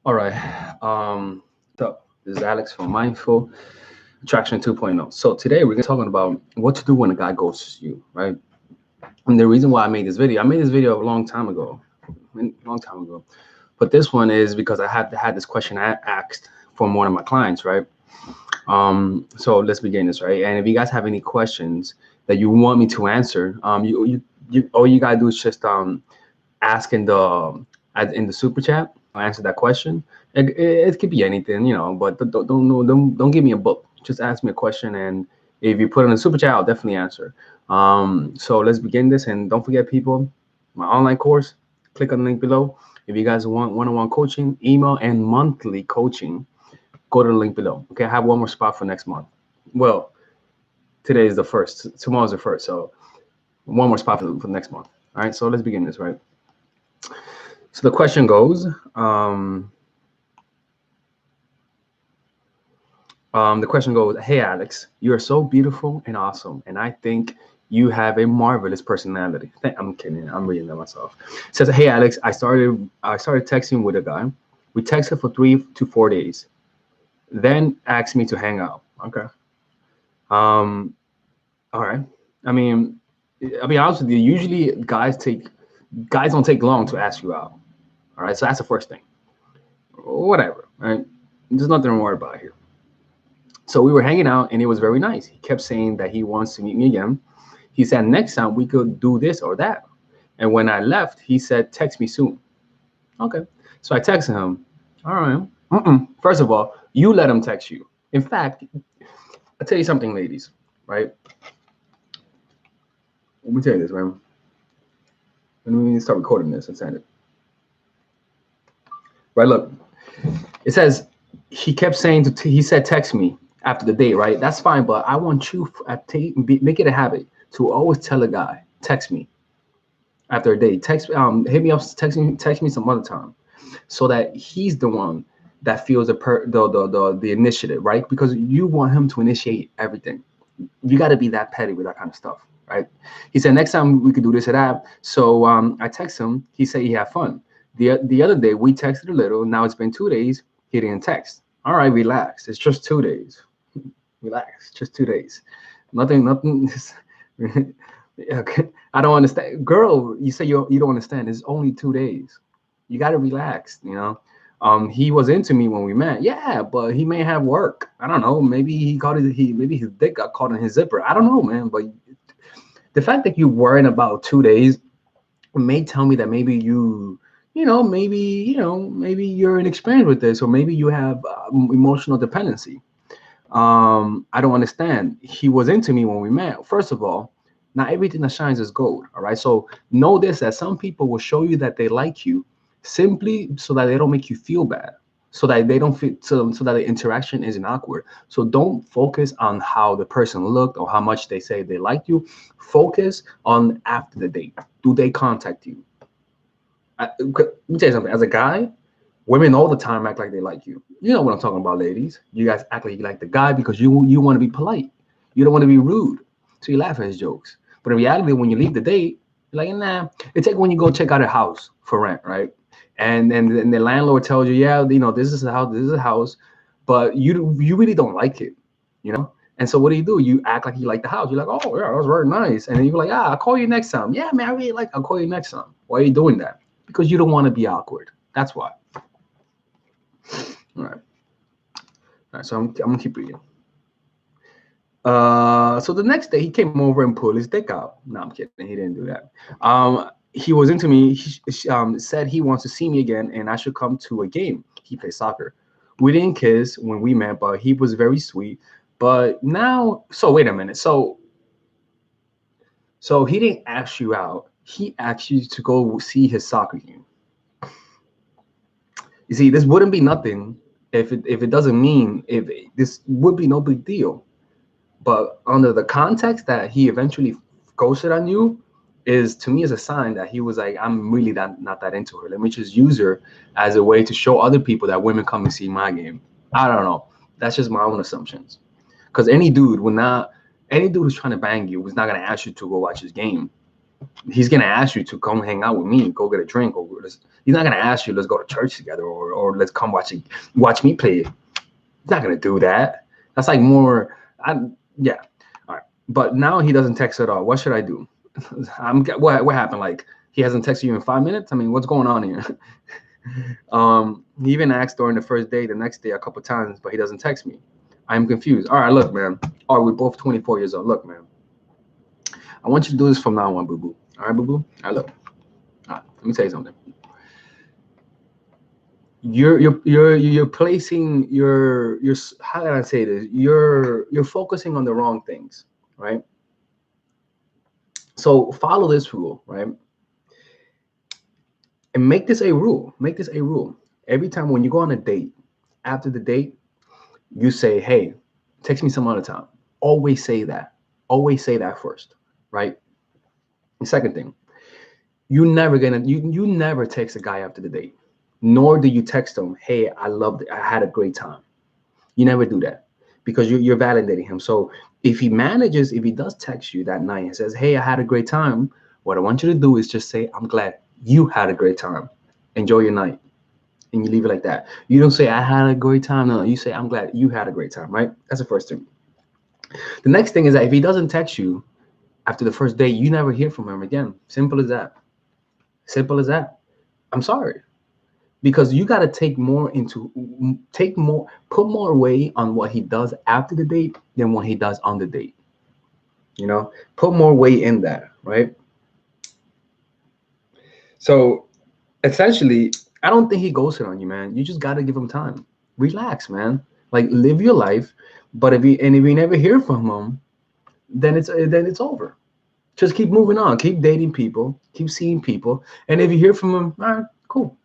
All right. So this is Alex from Mindful Attraction 2.0. So today we're talking about what to do when a guy ghosts you, right? And the reason why I made this video a long time ago, But this one is because I had this question asked from one of my clients, right? So let's begin this, right? And if you guys have any questions that you want me to answer, you all you gotta do is just ask in the super chat. I'll answer that question. It could be anything, but don't give me a book. Just ask me a question, and if you put in a super chat, I'll definitely answer. So let's begin this, and don't forget, people, my online course. Click on the link below. If you guys want one-on-one coaching, email and monthly coaching, go to the link below. Okay, I have one more spot for next month. Well, today is the first. Tomorrow's the first, so one more spot for next month. All right, so let's begin this, right? So the question goes, hey Alex, you are so beautiful and awesome, and I think you have a marvelous personality. I'm kidding. I'm reading that myself. It says, hey Alex, I started texting with a guy. We texted for 3 to 4 days, then asked me to hang out. Okay. Um. All right. I mean, I'll be honest with you. Usually, guys don't take long to ask you out. All right. So that's the first thing. Whatever. Right. There's nothing to worry about here. So we were hanging out and it was very nice. He kept saying that he wants to meet me again. He said next time we could do this or that. And when I left, he said, text me soon. Okay. So I texted him. All right. First of all, you let him text you. In fact, I'll tell you something, ladies, right? Let me tell you this, man. Let me start recording this and send it. Right, look. It says he kept saying he said text me after the date, right? That's fine, but I want you make it a habit to always tell a guy, text me after a date. Hit me up, text me some other time, so that he's the one that feels the initiative, right? Because you want him to initiate everything. You got to be that petty with that kind of stuff, right? He said next time we could do this or that. So I text him. He said he had fun. The other day we texted a little. Now it's been 2 days. He didn't text. All right, relax. It's just 2 days. Relax. Just 2 days. Nothing. Okay. I don't understand. Girl, you say you don't understand. It's only 2 days. You got to relax. He was into me when we met. Yeah, but he may have work. I don't know. Maybe maybe his dick got caught in his zipper. I don't know, man. But the fact that you're worrying about 2 days may tell me that maybe maybe you're inexperienced with this, or maybe you have emotional dependency. I don't understand. He was into me when we met. First of all, not everything that shines is gold. All right. So know this, that some people will show you that they like you simply so that they don't make you feel bad. So that they don't feel so that the interaction isn't awkward. So don't focus on how the person looked or how much they say they like you. Focus on after the date. Do they contact you? Let me tell you something. As a guy, women all the time act like they like you. You know what I'm talking about, ladies. You guys act like you like the guy because you want to be polite. You don't want to be rude. So you laugh at his jokes. But in reality, when you leave the date, you're like, nah. It's like when you go check out a house for rent, right? And then the landlord tells you, yeah, this is a house, but you really don't like it. And so what do? You act like you like the house. You're like, oh yeah, that was very nice. And then you're like, I'll call you next time. Yeah, man, I really like. I'll call you next time. Why are you doing that? Because you don't want to be awkward. That's why. All right. All right. So I'm gonna keep reading. So the next day he came over and pulled his dick out. No, I'm kidding. He didn't do that. He was into me. He said he wants to see me again and I should come to a game. He plays soccer. We didn't kiss when we met, but he was very sweet. But now, so wait a minute. So he didn't ask you out. He asked you to go see his soccer game. You see, this wouldn't be nothing if it doesn't mean if this would be no big deal. But under the context that he eventually ghosted on you is, to me, is a sign that he was like, I'm really not that into her. Let me just use her as a way to show other people that women come and see my game. I don't know. That's just my own assumptions. Because any dude who's trying to bang you was not gonna ask you to go watch his game. He's gonna ask you to come hang out with me, go get a drink, or he's not gonna ask you let's go to church together, or let's come watch me play. He's not gonna do that. That's like more. Yeah. All right. But now he doesn't text at all. What should I do? What happened? Like he hasn't texted you in 5 minutes? I mean, what's going on here? He even asked during the first day, the next day, a couple times, but he doesn't text me. I'm confused. All right, look, man. All right, we're both 24 years old. Look, man. I want you to do this from now on, boo boo. All right, boo boo. All right, look. All right, let me tell you something. You're placing your how can I say this? You're focusing on the wrong things, right? So follow this rule, right? And make this a rule. Make this a rule. Every time when you go on a date, after the date, you say, "Hey, text me some other time." Always say that. Always say that first, right? The second thing, you never text a guy after the date, nor do you text him, "Hey, I loved it. I had a great time." You never do that because you're validating him. So if he does text you that night and says, "Hey, I had a great time," what I want you to do is just say, "I'm glad you had a great time. Enjoy your night." And you leave it like that. You don't say, "I had a great time." No, you say, "I'm glad you had a great time," right? That's the first thing. The next thing is that if he doesn't text you after the first day, you never hear from him again. Simple as that. Simple as that. I'm sorry. Because you got to put more weight on what he does after the date than what he does on the date. Put more weight in that, right? So essentially, I don't think he ghosted on you, man. You just got to give him time. Relax, man. Like live your life. But if you never hear from him, then it's over. Just keep moving on. Keep dating people. Keep seeing people. And if you hear from him, all right, cool.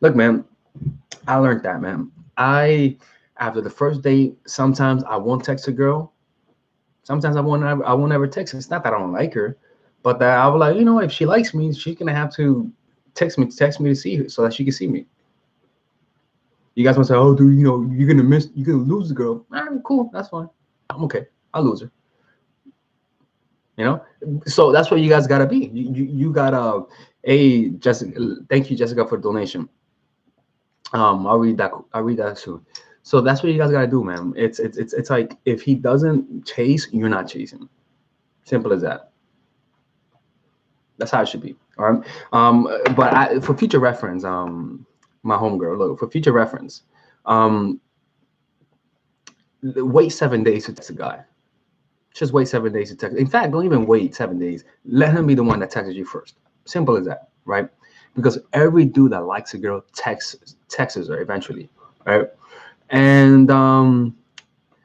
Look, man, I learned that, man. After the first date, sometimes I won't text a girl. Sometimes I won't ever text her. It's not that I don't like her, but that I was like, if she likes me, she's gonna have to text me to see her so that she can see me. You guys want to say, "Oh, dude, you're gonna lose the girl." All right, cool, that's fine. I'm okay. I'll lose her. So that's what you guys gotta be. You gotta. Jessica, thank you, Jessica, for the donation. I'll read that. I'll read that soon. So that's what you guys gotta do, man. It's like if he doesn't chase, you're not chasing. Simple as that. That's how it should be. All right. But for future reference, my homegirl, look, for future reference, wait 7 days to text a guy. Just wait 7 days to text. In fact, don't even wait 7 days. Let him be the one that texts you first. Simple as that, right? Because every dude that likes a girl texts her eventually, right? And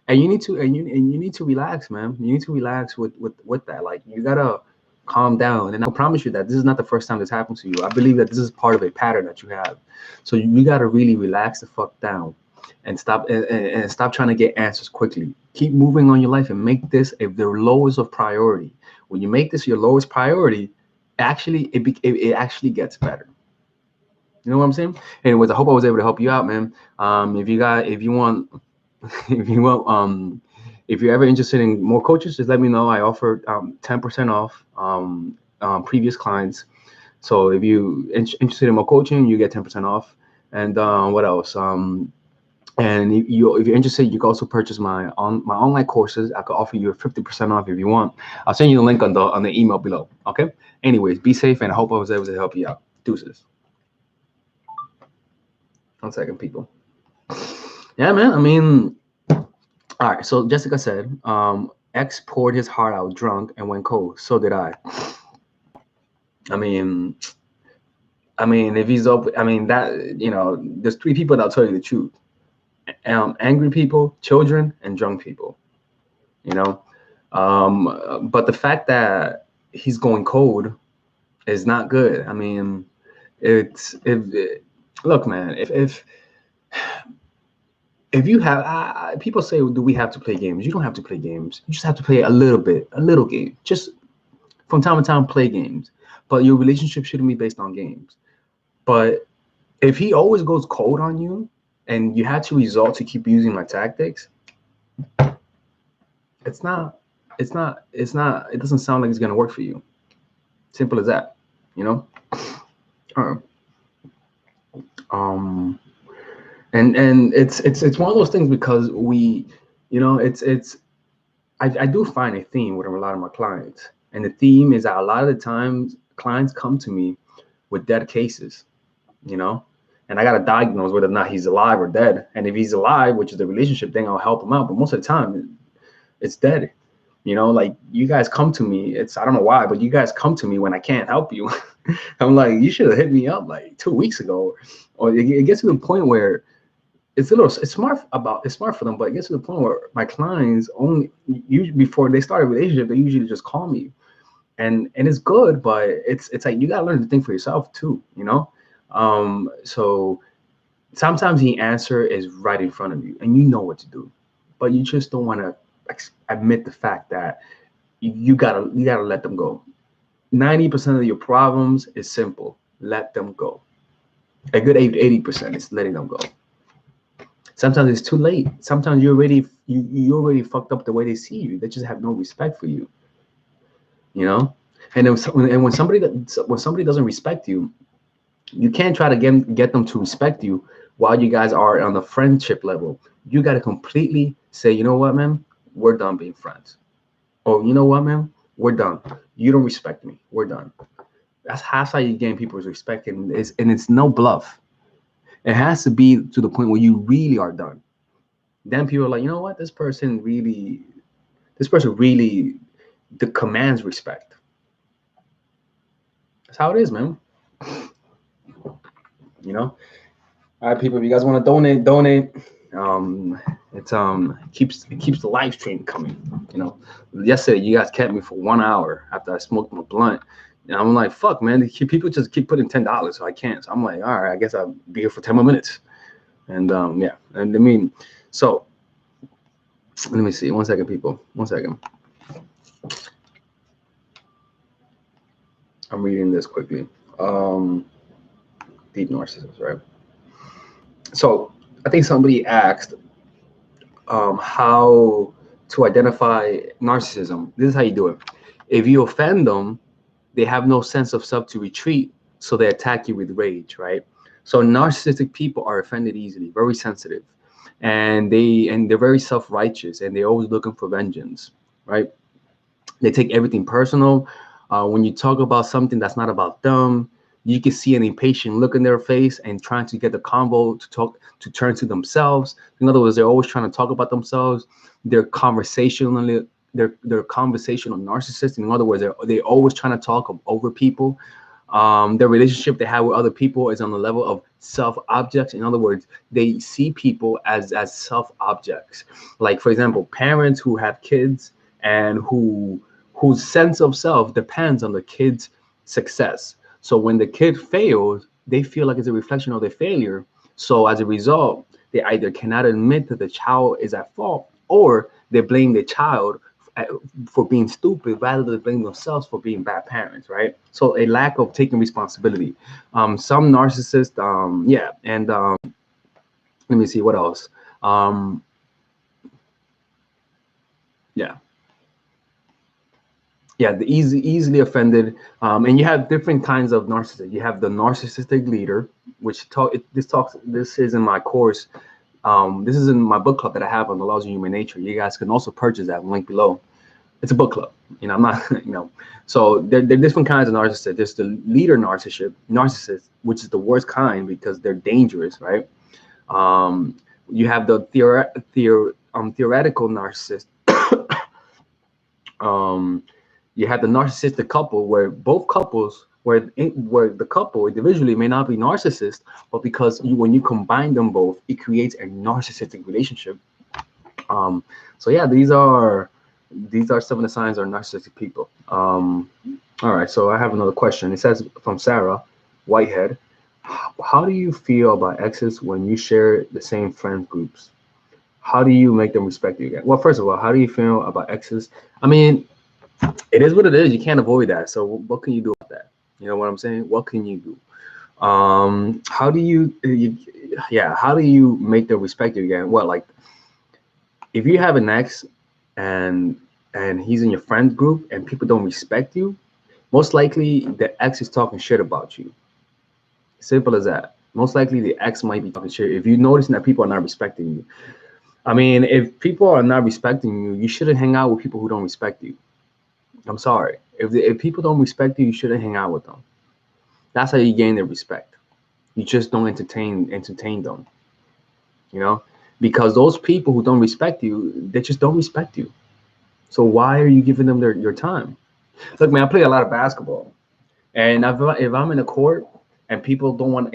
you need to relax, man. You need to relax with that. Like you gotta calm down. And I promise you that this is not the first time this happened to you. I believe that this is part of a pattern that you have. So you gotta really relax the fuck down and stop trying to get answers quickly. Keep moving on your life and make this the lowest of priority. When you make this your lowest priority, it actually gets better. You know what I'm saying? Anyways, I hope I was able to help you out, man. If you want, if you're ever interested in more coaches, just let me know. I offer 10% off previous clients. So if you interested in more coaching, you get 10% off. And what else? And if you're interested, you can also purchase my online courses. I could offer you a 50% off if you want. I'll send you the link on the email below. Okay. Anyways, be safe, and I hope I was able to help you out. Deuces. 1 second, people. Yeah, man. I mean, all right. So Jessica said, X poured his heart out drunk and went cold. So did I. I mean, if he's up, that there's 3 people that'll tell you the truth. Angry people, children, and drunk people. But the fact that he's going cold is not good. I mean, look, man, if you have people say, do we have to play games? You don't have to play games. You just have to play a little game. Just from time to time, play games. But your relationship shouldn't be based on games. But if he always goes cold on you and you have to resort to keep using my tactics, it doesn't sound like it's going to work for you. Simple as that, you know. Uh, um, and it's one of those things because we, you know, it's I do find a theme with a lot of my clients, and the theme is that a lot of the times clients come to me with dead cases, you know, and I got to diagnose whether or not he's alive or dead. And if he's alive, which is the relationship thing, I'll help him out. But most of the time, it's dead. You know, like you guys come to me. I don't know why, but you guys come to me when I can't help you. I'm like, you should have hit me up like 2 weeks ago, or it gets to the point where it's smart for them, but it gets to the point where my clients only usually before they start a relationship, they usually just call me, and it's good, but it's like you gotta learn to think for yourself too, you know. So sometimes the answer is right in front of you, and you know what to do, but you just don't want to admit the fact that you gotta let them go. 90% of your problems is simple. Let them go. A good 80% is letting them go. Sometimes it's too late. Sometimes you already fucked up the way they see you. They just have no respect for you, you know. And when somebody doesn't respect you, you can't try to get them to respect you while you guys are on the friendship level. You got to completely say, you know what, man, we're done being friends. Or you know what, man, we're done. You don't respect me. We're done. That's how you gain people's respect, and it's no bluff. It has to be to the point where you really are done. Then people are like, you know what, this person really commands respect. That's how it is, man. You know. All right, people. If you guys want to donate. It keeps the live stream coming. You know, yesterday you guys kept me for 1 hour after I smoked my blunt, and I'm like, fuck, man. People just keep putting $10, so I can't. So I'm like, all right, I guess I'll be here for 10 more minutes. And yeah, and I mean, so let me see. 1 second, people. 1 second. I'm reading this quickly. Deep narcissist, right? So I think somebody asked how to identify narcissism. This is how you do it. If you offend them, they have no sense of self to retreat, so they attack you with rage, right? So narcissistic people are offended easily, very sensitive, and they're very self-righteous, and they're always looking for vengeance, right? They take everything personal. When you talk about something that's not about them, you can see an impatient look in their face and trying to get the convo to turn to themselves. In other words, they're always trying to talk about themselves. They're conversationally they're conversational narcissists. In other words, they're always trying to talk over people. Their relationship they have with other people is on the level of self objects. In other words, they see people as self objects. Like, for example, parents who have kids and whose sense of self depends on the kid's success. So when the kid fails, they feel like it's a reflection of their failure. So as a result, they either cannot admit that the child is at fault, or they blame the child for being stupid rather than blame themselves for being bad parents, right? So a lack of taking responsibility. Some narcissists, yeah, and let me see what else. Yeah, yeah, the easily offended, and you have different kinds of narcissists. You have the narcissistic leader, which this is in my course. This is in my book club that I have on the laws of human nature. You guys can also purchase that link below. It's a book club. You know, I'm not, you know. So there are different kinds of narcissists. There's the leader narcissist, which is the worst kind because they're dangerous, right? You have the theoretical narcissist. You have the narcissistic couple where both couples where the couple individually may not be narcissist, but because when you combine them both, it creates a narcissistic relationship. So yeah, these are some of the signs of narcissistic people. All right, so I have another question. It says from Sarah Whitehead, how do you feel about exes when you share the same friend groups? How do you make them respect you again? Well, first of all, how do you feel about exes? I mean, it is what it is. You can't avoid that. So what can you do about that? You know what I'm saying? What can you do? How do how do you make them respect you again? Well, like if you have an ex and he's in your friend group and people don't respect you, Most likely the ex is talking shit about you. Simple as that. Most likely the ex might be talking shit. If you're noticing that people are not respecting you. I mean, if people are not respecting you, you shouldn't hang out with people who don't respect you. I'm sorry. If people don't respect you, you shouldn't hang out with them. That's how you gain their respect. You just don't entertain them. You know? Because those people who don't respect you, they just don't respect you. So why are you giving them your time? Look, man, I play a lot of basketball. And if I'm in a court and people don't want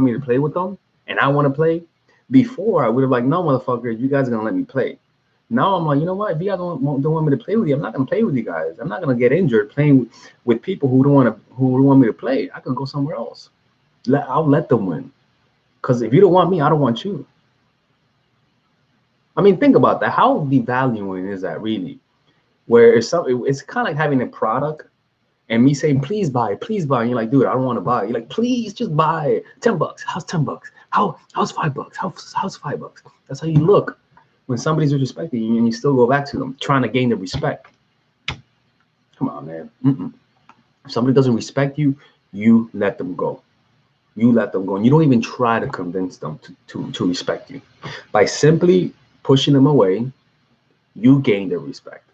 me to play with them, and I want to play, before I would have like, no, motherfucker, you guys are gonna let me play. Now I'm like, you know what? If you guys don't want me to play with you, I'm not gonna play with you guys. I'm not gonna get injured playing with people who don't want me to play. I can go somewhere else. I'll let them win. Because if you don't want me, I don't want you. I mean, think about that. How devaluing is that really? Where it's kind of like having a product and me saying, please buy it, please buy it. And you're like, dude, I don't want to buy it. You're like, please just buy it. $10. How's $10? How's $5? How's $5? That's how you look when somebody's disrespecting you and you still go back to them, trying to gain the respect. Come on, man. If somebody doesn't respect you, you let them go. You let them go. And you don't even try to convince them to respect you. By simply pushing them away, you gain their respect.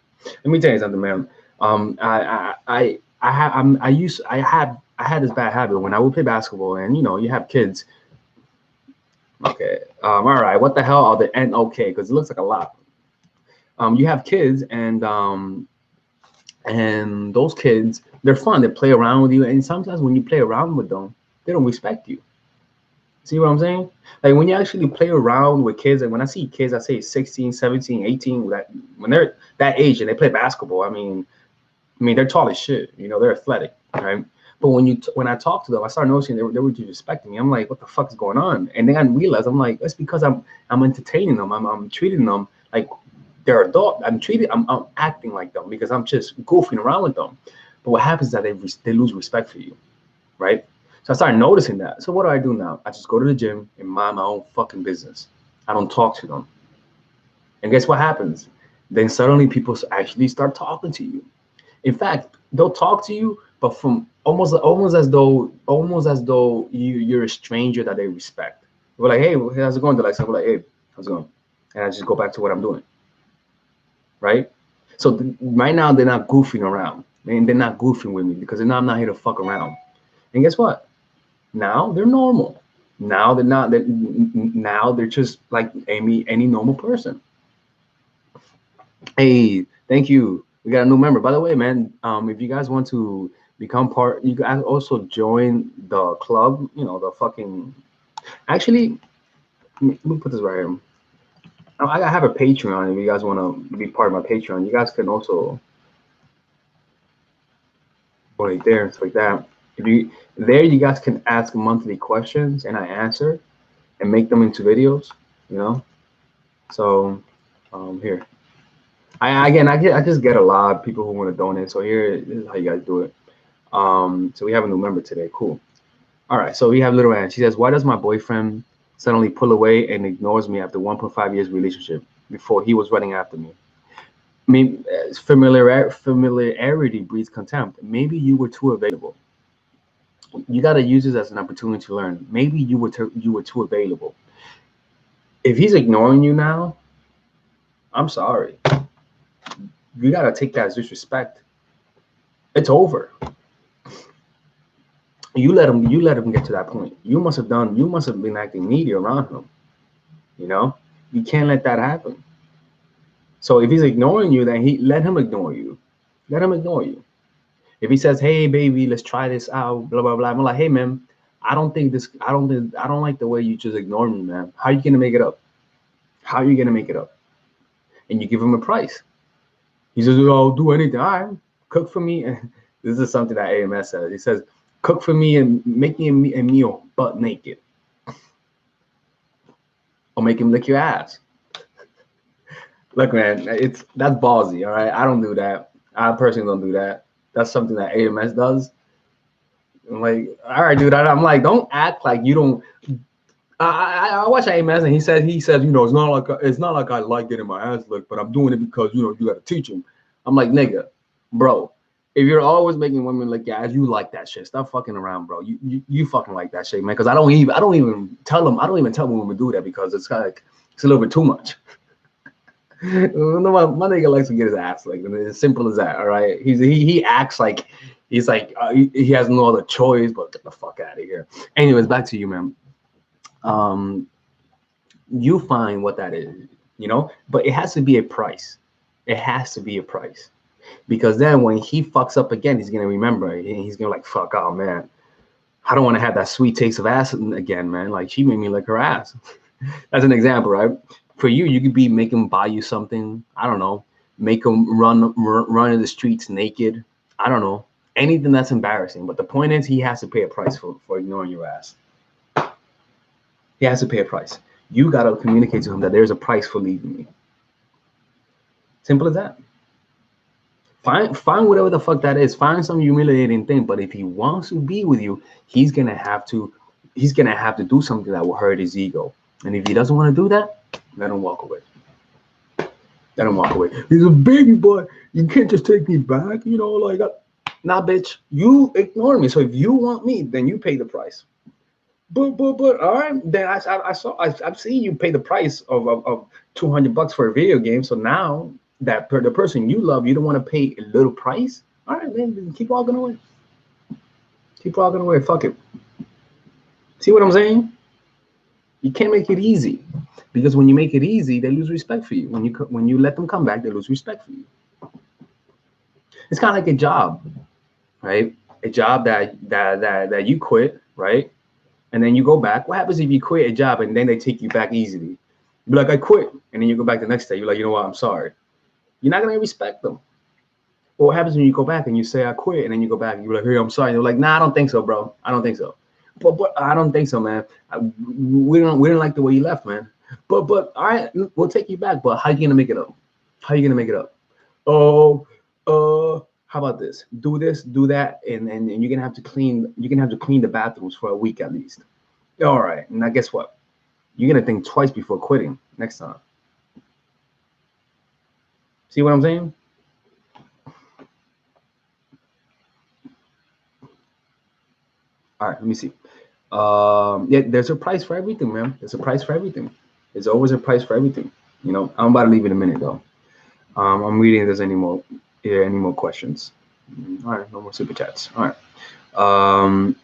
Let me tell you something, man. I had this bad habit when I would play basketball, and you have kids. Okay, all right. What the hell are the N okay? Because it looks like a lot. You have kids, and those kids, they're fun. They play around with you, and sometimes when you play around with them, they don't respect you. See what I'm saying? Like when you actually play around with kids, and when I see kids, I say 16, 17, 18, when they're that age and they play basketball, I mean, they're tall as shit. They're athletic, right? But when I talk to them, I start noticing they were disrespecting me. I'm like, what the fuck is going on? And then I realize I'm like, that's because I'm entertaining them. I'm treating them like they're adult. I'm acting like them because I'm just goofing around with them. But what happens is that they lose respect for you, right? So I started noticing that. So what do I do now? I just go to the gym and mind my own fucking business. I don't talk to them. And guess what happens? Then suddenly people actually start talking to you. In fact, they'll talk to you, but from almost as though you're a stranger that they respect. We're like, hey, how's it going? They're like, we're like, hey, how's it going? And I just go back to what I'm doing. Right? So right now they're not goofing around. They're not goofing with me because I'm not here to fuck around. And guess what? Now they're normal. Now they're not. Now they're just like any normal person. Hey, thank you. We got a new member. By the way, man, if you guys want to become part, you guys also join the club. The fucking. Actually, let me put this right here. I have a Patreon. If you guys want to be part of my Patreon, you guys can also go right there. It's like that. You guys can ask monthly questions and I answer and make them into videos. So here. I just get a lot of people who want to donate. So this is how you guys do it. So we have a new member today. Cool. All right. So we have Little Ann. She says, why does my boyfriend suddenly pull away and ignores me after 1.5 years relationship before he was running after me? I mean, familiarity breeds contempt. Maybe you were too available. You got to use this as an opportunity to learn. Maybe you were too available. If he's ignoring you now, I'm sorry. You got to take that as disrespect. It's over. You let him get to that point. You must have been acting needy around him. You can't let that happen. So if he's ignoring you, then let him ignore you. Let him ignore you. If he says, hey baby, let's try this out, blah blah blah, I'm like, hey man, I don't like the way you just ignored me, man. How are you gonna make it up? How are you gonna make it up? And you give him a price. He says, oh, I'll do anything. All right, cook for me. This is something that AMS says. He says, cook for me and make me a meal butt naked. Or make him lick your ass. Look, man, that's ballsy, all right? I don't do that. I personally don't do that. That's something that AMS does. I'm like, all right, dude. I'm like, don't act like you don't. I watch AMS and he says, it's not like I like getting my ass licked, but I'm doing it because you got to teach him. I'm like, nigga, bro, if you're always making women like, yeah, you like that shit, stop fucking around, bro. You fucking like that shit, man. Because I don't even tell them. I don't even tell women to do that because it's kind of like it's a little bit too much. No, my nigga likes to get his ass like as simple as that. All right, he acts like he's like he has no other choice but get the fuck out of here. Anyways, back to you, man. Um, you find what that is, but it has to be a price. It has to be a price because then when he fucks up again, he's gonna remember and he's gonna like fuck. Oh man, I don't want to have that sweet taste of ass again, man. Like she made me lick her ass. That's an example, right? For you, you could be make him buy you something. I don't know. Make him run in the streets naked. I don't know. Anything that's embarrassing. But the point is, he has to pay a price for ignoring your ass. He has to pay a price. You got to communicate to him that there's a price for leaving me. Simple as that. Find whatever the fuck that is. Find some humiliating thing. But if he wants to be with you, he's gonna have to do something that will hurt his ego. And if he doesn't want to do that, let him walk away. Let him walk away. He's a baby boy. You can't just take me back. Nah, bitch. You ignore me. So if you want me, then you pay the price. But all right. Then I've seen you pay the price of $200 for a video game. So now that the person you love, you don't want to pay a little price. All right, then keep walking away. Keep walking away. Fuck it. See what I'm saying? You can't make it easy, because when you make it easy, they lose respect for you. When you let them come back, they lose respect for you. It's kind of like a job, right? A job that you quit, right? And then you go back. What happens if you quit a job and then they take you back easily? You be like, I quit, and then you go back the next day. You're like, you know what? I'm sorry. You're not gonna respect them. But what happens when you go back and you say I quit, and then you go back and you're like, hey, I'm sorry. And they're like, nah, I don't think so, bro. I don't think so. But I don't think so, man. We didn't like the way you left, man. But all right, we'll take you back. But how you gonna make it up? How you gonna make it up? Oh, how about this? Do this, do that, and you're gonna have to clean. You're gonna have to clean the bathrooms for a week at least. All right. Now guess what? You're gonna think twice before quitting next time. See what I'm saying? All right. Let me see. Yeah, there's a price for everything, man. There's a price for everything. There's always a price for everything. I'm about to leave in a minute though. I'm reading if there's any more questions. All right, no more super chats. All right.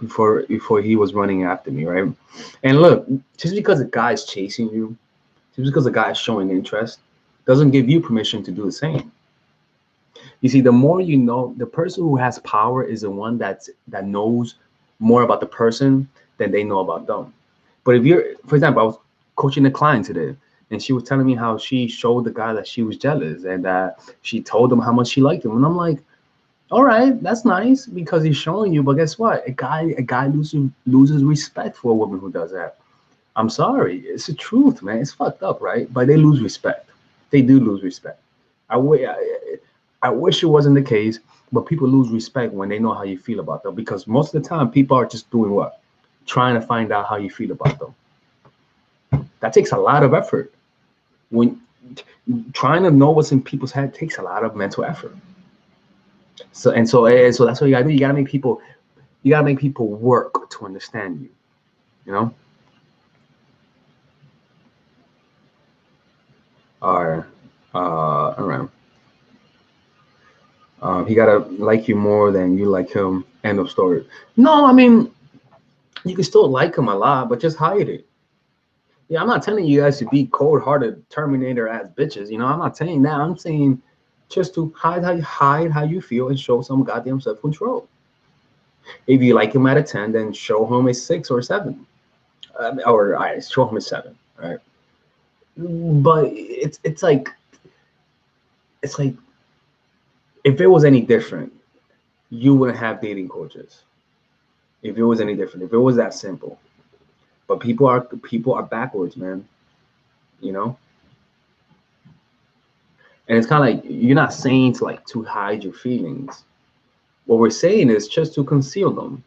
Before he was running after me, right? And look, just because a guy's chasing you, just because a guy's showing interest, doesn't give you permission to do the same. You see, the more you know, the person who has power is the one that knows more about the person than they know about them. But if you're, for example, I was coaching a client today, and she was telling me how she showed the guy that she was jealous and that she told him how much she liked him. And I'm like, all right, that's nice because he's showing you. But guess what? A guy loses respect for a woman who does that. I'm sorry. It's the truth, man. It's fucked up, right? But they lose respect. They do lose respect. I wish it wasn't the case, but people lose respect when they know how you feel about them, because most of the time people are just doing what? Trying to find out how you feel about them. That takes a lot of effort. When trying to know what's in people's head takes a lot of mental effort. So that's what you gotta do. You gotta make people work to understand you. You know? All right. He gotta like you more than you like him. End of story. No, I mean, you can still like him a lot, but just hide it. Yeah, I'm not telling you guys to be cold-hearted Terminator ass bitches. I'm not saying that. I'm saying just to hide how you feel and show some goddamn self-control. If you like him at a 10, then show him a 6 or 7, or I show him a 7. Right? But it's like if it was any different, you wouldn't have dating coaches. If it was any different, if it was that simple. But people are backwards, man. And it's kind of like, you're not saying to hide your feelings. What we're saying is just to conceal them,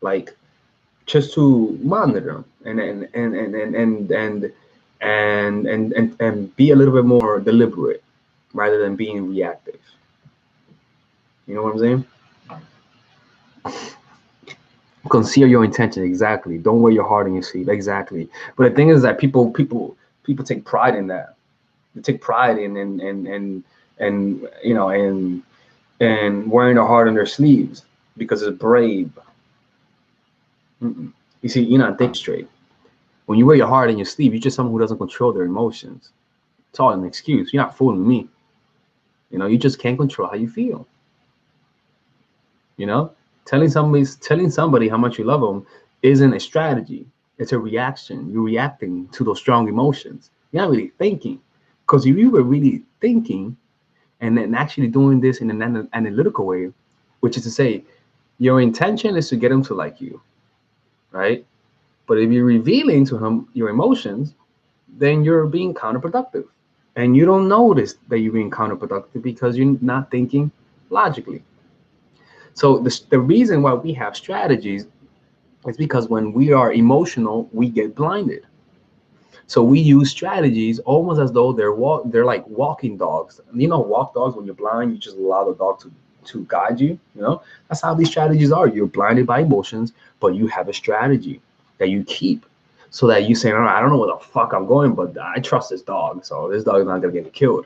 like just to monitor them and be a little bit more deliberate rather than being reactive. You know what I'm saying? Conceal your intention. Exactly. Don't wear your heart on your sleeve. Exactly. But the thing is that people take pride in that. They take pride in and you know and wearing their heart on their sleeves because it's brave. Mm-mm. You see, you're not thinking straight. When you wear your heart on your sleeve, you're just someone who doesn't control their emotions. It's all an excuse. You're not fooling me. You know, you just can't control how you feel. You know, telling somebody how much you love them isn't a strategy. It's a reaction. You're reacting to those strong emotions. You're not really thinking. Because if you were really thinking and then actually doing this in an analytical way, which is to say, your intention is to get him to like you, right? But if you're revealing to him your emotions, then you're being counterproductive. And you don't notice that you're being counterproductive because you're not thinking logically. So the reason why we have strategies is because when we are emotional, we get blinded. So we use strategies almost as though they're like walking dogs. You know, walk dogs, when you're blind, you just allow the dog to guide you. You know, that's how these strategies are. You're blinded by emotions, but you have a strategy that you keep so that you say, all right, I don't know where the fuck I'm going, but I trust this dog. So this dog is not gonna get me killed.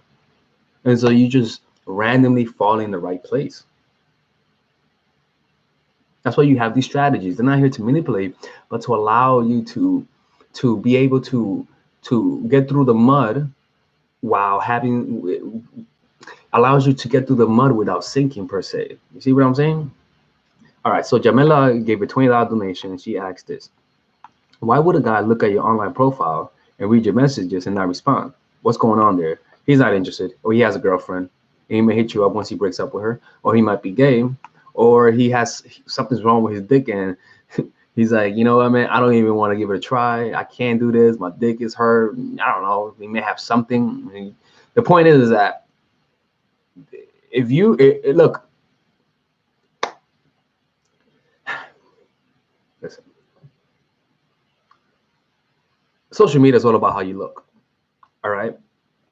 And so you just randomly fall in the right place. That's why you have these strategies. They're not here to manipulate, but to allow you to be able to get through the mud while having allows you to get through the mud without sinking per se. You see what I'm saying? All right. So Jamila gave a $20 donation, and she asked this: why would a guy look at your online profile and read your messages and not respond? What's going on there? He's not interested, or he has a girlfriend. And he may hit you up once he breaks up with her, or he might be gay, or he has something's wrong with his dick, and he's like, you know what, man, I don't even want to give it a try. I can't do this. My dick is hurt. I don't know. He may have something. I mean, the point is that if you look, listen, social media is all about how you look. All right.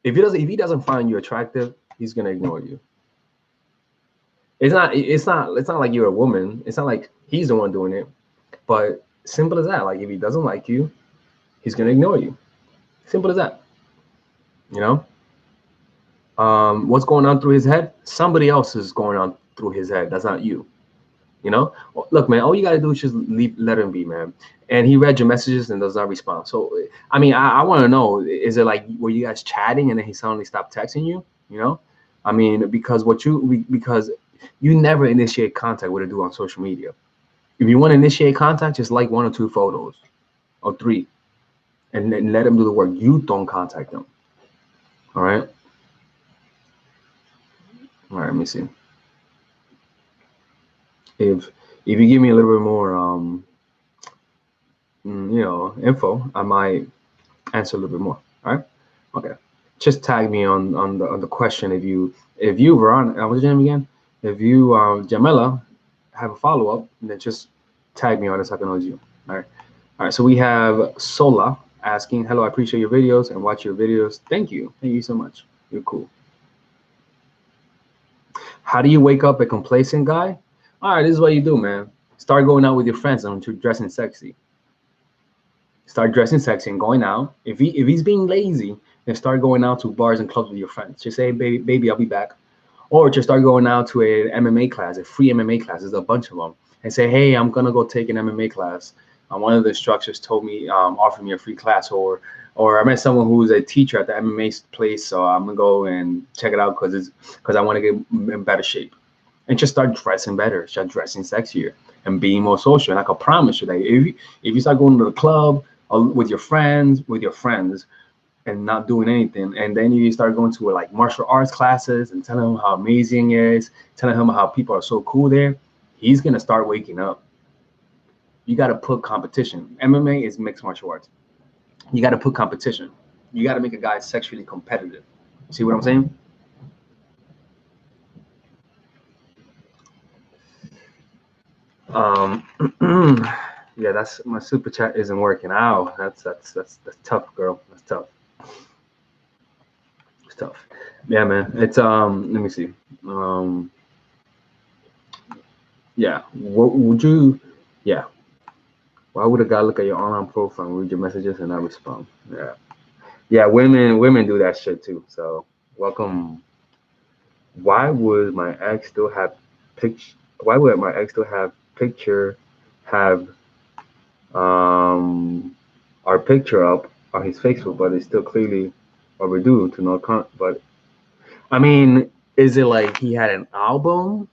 If he doesn't find you attractive, he's gonna ignore you. It's not like you're a woman. It's not like he's the one doing it. But simple as that. Like if he doesn't like you, he's gonna ignore you. Simple as that. You know. What's going on through his head? Somebody else is going on through his head. That's not you. You know. Look, man. All you gotta do is just let him be, man. And he read your messages and does not respond. So, I mean, I want to know: is it like were you guys chatting and then he suddenly stopped texting you? You know. I mean, because you never initiate contact with a dude on social media. If you want to initiate contact, just like one or two photos or three, and then let them do the work. You don't contact them. All right. All right. Let me see. If you give me a little bit more, info, I might answer a little bit more. All right. Okay. Just tag me on the question if you Veron, what's your name again? If you Jamila have a follow up, then just tag me on it so I can know it's you. All right. All right. So we have Sola asking, hello, I appreciate your videos and watch your videos. Thank you. Thank you so much. You're cool. How do you wake up a complacent guy? All right, this is what you do, man. Start going out with your friends and dressing sexy. Start dressing sexy and going out. If he's being lazy, then start going out to bars and clubs with your friends. Just say, hey, baby, I'll be back. Or just start going out to a MMA class, a free MMA class. There's a bunch of them. And say, hey, I'm gonna go take an MMA class. One of the instructors told me, offered me a free class, or I met someone who's a teacher at the MMA place, so I'm gonna go and check it out because I want to get in better shape. And just start dressing better, start dressing sexier, and being more social. And I can promise you that if you start going to the club with your friends, and not doing anything, and then you start going to like martial arts classes and telling him how amazing it is, telling him how people are so cool there, he's gonna start waking up. You got to put competition. MMA is mixed martial arts. You got to put competition. You got to make a guy sexually competitive. See what I'm saying? Um, yeah, that's my super chat isn't working out. That's tough, girl. That's tough. It's tough. Yeah, man. It's let me see. Yeah. What would you? Yeah. Why would a guy look at your online profile and read your messages and not respond? Yeah. Yeah. Women do that shit too. So welcome. Why would my ex still have picture? Why would my ex still have picture have um our picture up on his Facebook, but it's still clearly overdue to no con. But I mean, is it like he had an album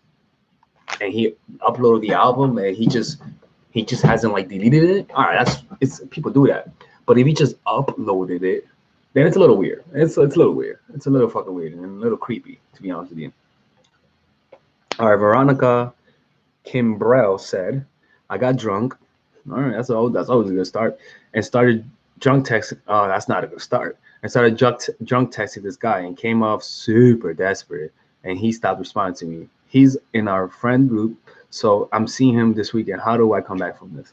and he uploaded the album and he just hasn't like deleted it? All right, that's it's people do that. But if he just uploaded it, then it's a little weird. It's a little weird. It's a little fucking weird and a little creepy, to be honest with you. All right, Veronica Kimbrell said, "I got drunk. All right, that's always a good start. And started drunk texting. Oh, that's not a good start. And started drunk texting this guy and came off super desperate. And he stopped responding to me. He's in our friend group, so I'm seeing him this weekend. How do I come back from this?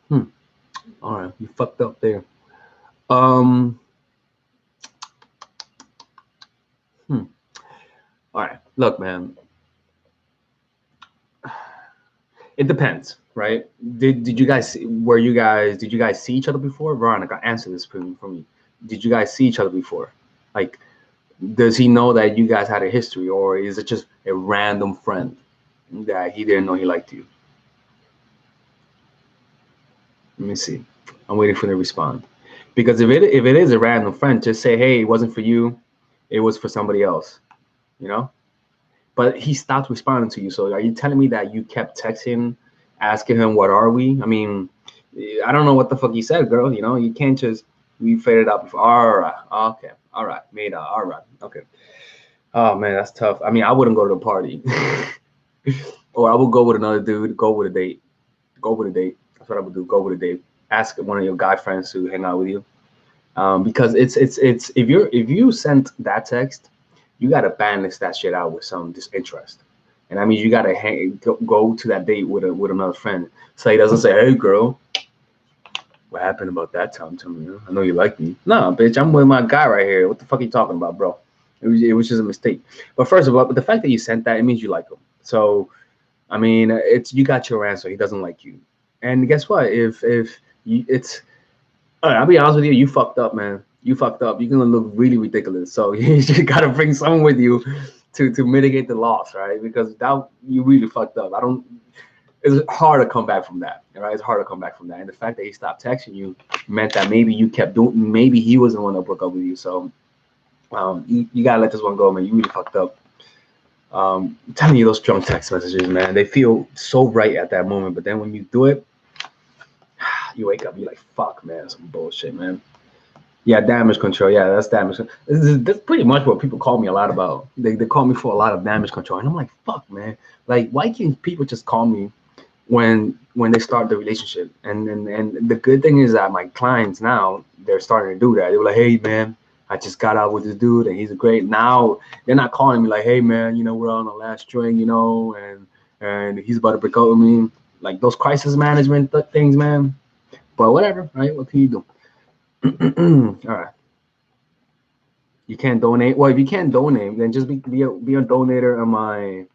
Hmm. All right, you fucked up there. Um. Hmm. All right. Look, man. It depends, right? Did you guys were you guys did you guys see each other before? Veronica, answer this for me. Did you guys see each other before? Like, does he know that you guys had a history, or is it just a random friend that he didn't know he liked you? Let me see. I'm waiting for them to respond. Because if it is a random friend, just say, hey, it wasn't for you, it was for somebody else, you know? But he stopped responding to you. So are you telling me that you kept texting, asking him what are we? I mean, I don't know what the fuck you said, girl. You know, you can't just we faded out before. All right, okay, all right, made out. All right, okay. Oh man, that's tough. I mean, I wouldn't go to the party, or I would go with another dude. Go with a date. Go with a date. That's what I would do. Go with a date. Ask one of your guy friends to hang out with you. Because it's if you sent that text, you gotta balance that shit out with some disinterest, and that means you gotta go to that date with another friend. So he doesn't say, "Hey, girl, what happened about that time to me? I know you like me." No, bitch, I'm with my guy right here. What the fuck are you talking about, bro? It was just a mistake. But first of all, but the fact that you sent that, it means you like him. So I mean, it's you got your answer. He doesn't like you, and guess what? If you, it's all right, I'll be honest with you. You fucked up, man. You fucked up. You're gonna look really ridiculous. So you just gotta bring someone with you to mitigate the loss, right? Because that you really fucked up. I don't. It's hard to come back from that, right? It's hard to come back from that. And the fact that he stopped texting you meant that maybe you kept doing. Maybe he was the one that broke up with you. So you gotta let this one go, man. You really fucked up. I'm telling you, those drunk text messages, man, they feel so right at that moment, but then when you do it, you wake up, you're like, fuck, man, some bullshit, man. Yeah, damage control. Yeah, that's damage. That's pretty much what people call me a lot about. They call me for a lot of damage control, and I'm like, fuck, man. Like, why can't people just call me when they start the relationship? And the good thing is that my clients now they're starting to do that. They were like, hey, man, I just got out with this dude, and he's a great. Now they're not calling me like, hey, man, we're on the last string, and he's about to break up with me. Like those crisis management things, man. But whatever, right? What can you do? All right. You can't donate. Well, if you can't donate, then just be a donator on my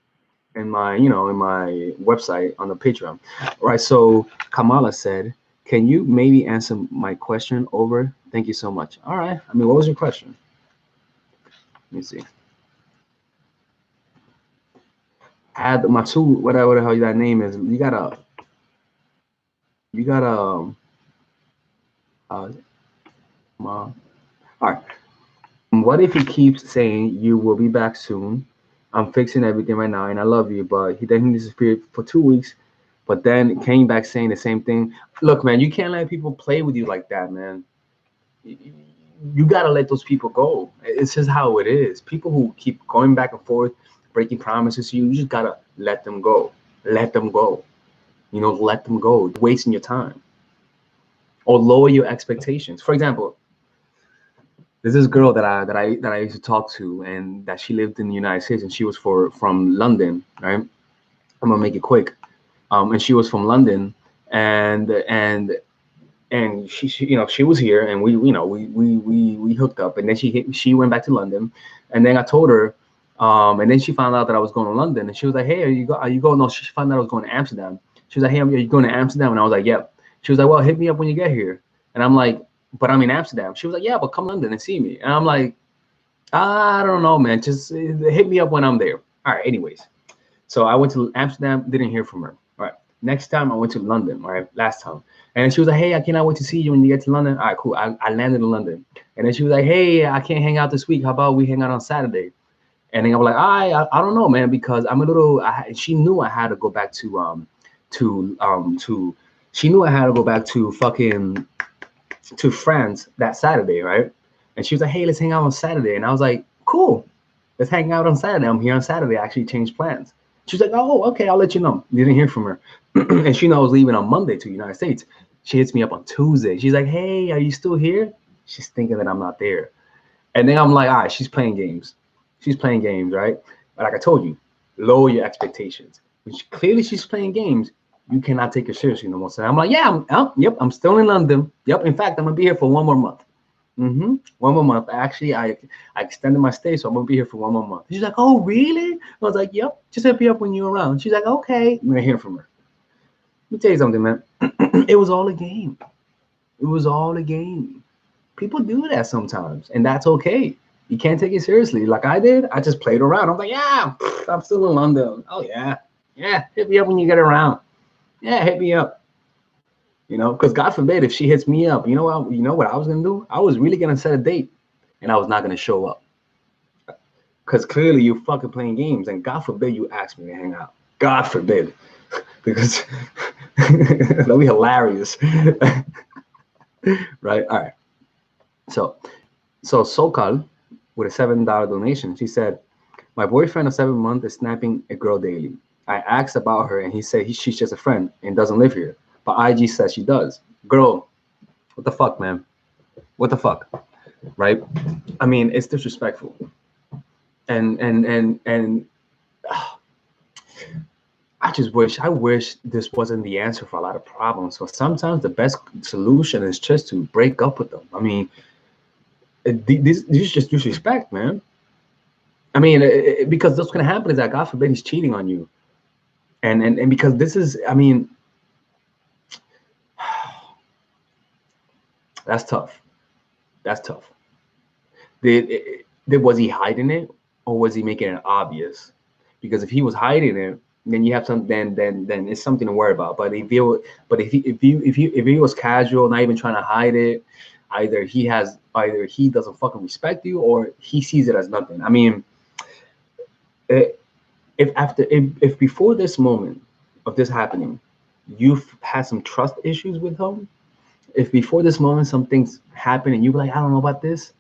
website on the Patreon. All right. So Kamala said, "Can you maybe answer my question over? Thank you so much." All right. I mean, what was your question? Let me see. Add Matsu, whatever the hell that name is. You gotta uh, all right. What if he keeps saying you will be back soon? I'm fixing everything right now, and I love you. But he disappeared for 2 weeks, but then came back saying the same thing. Look, man, you can't let people play with you like that, man. You gotta let those people go. It's just how it is. People who keep going back and forth, breaking promises to you, you just gotta let them go. Let them go. Let them go. Wasting your time or lower your expectations. For example, there's this girl that I used to talk to, and that she lived in the United States, and she was from London, right? I'm gonna make it quick. And she was from London, and she was here, and we hooked up, and then she went back to London, and then I told her, And then she found out that I was going to London, and she was like, "Hey, are you going?" No, she found out I was going to Amsterdam. She was like, "Hey, are you going to Amsterdam?" And I was like, "Yep." She was like, "Well, hit me up when you get here." And I'm like, "But I'm in Amsterdam." She was like, "Yeah, but come to London and see me." And I'm like, "I don't know, man. Just hit me up when I'm there." All right. Anyways, so I went to Amsterdam, didn't hear from her. All right. Next time I went to London, all right, last time. And she was like, "Hey, I cannot wait to see you when you get to London." All right, cool. I landed in London. And then she was like, "Hey, I can't hang out this week. How about we hang out on Saturday?" And then I was like, I don't know, man, because I'm a little. She knew I had to go back to. She knew I had to go back to fucking to France that Saturday, right? And she was like, "Hey, let's hang out on Saturday." And I was like, "Cool, let's hang out on Saturday. I'm here on Saturday. I actually changed plans." She was like, "Oh, okay, I'll let you know." Didn't hear from her, and she knows I was leaving on Monday to the United States. She hits me up on Tuesday. She's like, "Hey, are you still here?" She's thinking that I'm not there. And then I'm like, all right, she's playing games. She's playing games, right? But like I told you, lower your expectations. Clearly she's playing games. You cannot take her seriously no more. So I'm like, yeah, yep, I'm still in London. Yep, in fact, I'm gonna be here for one more month. One more month. Actually, I extended my stay, so I'm gonna be here for one more month. She's like, oh, really? I was like, yep, just hit me up when you're around. She's like, okay. I'm gonna hear from her. Let me tell you something, man. It was all a game. It was all a game. People do that sometimes, and that's okay. You can't take it seriously. Like I did, I just played around. I'm like, yeah, I'm still in London. Oh yeah, yeah. Hit me up when you get around. Yeah, hit me up. Because God forbid if she hits me up, you know what I was gonna do? I was really gonna set a date, and I was not gonna show up. Because clearly you fucking playing games, and God forbid you ask me to hang out. God forbid, because that'll be hilarious, right? All right. So Sokal with a $7 donation, she said, "My boyfriend of 7 months is snapping a girl daily. I asked about her and he said she's just a friend and doesn't live here. But IG says she does. Girl, what the fuck, man? What the fuck? Right? I mean, it's disrespectful. And I wish this wasn't the answer for a lot of problems. So sometimes the best solution is just to break up with them. I mean, this is just disrespect, man. I mean, because what's gonna happen is that God forbid he's cheating on you, and because this is, I mean, that's tough. That's tough. Was he hiding it, or was he making it obvious? Because if he was hiding it, then you have some. Then it's something to worry about. But if he was casual, not even trying to hide it, either he doesn't fucking respect you, or he sees it as nothing. I mean, if before this moment of this happening, you've had some trust issues with him. If before this moment some things happen and you be like, I don't know about this.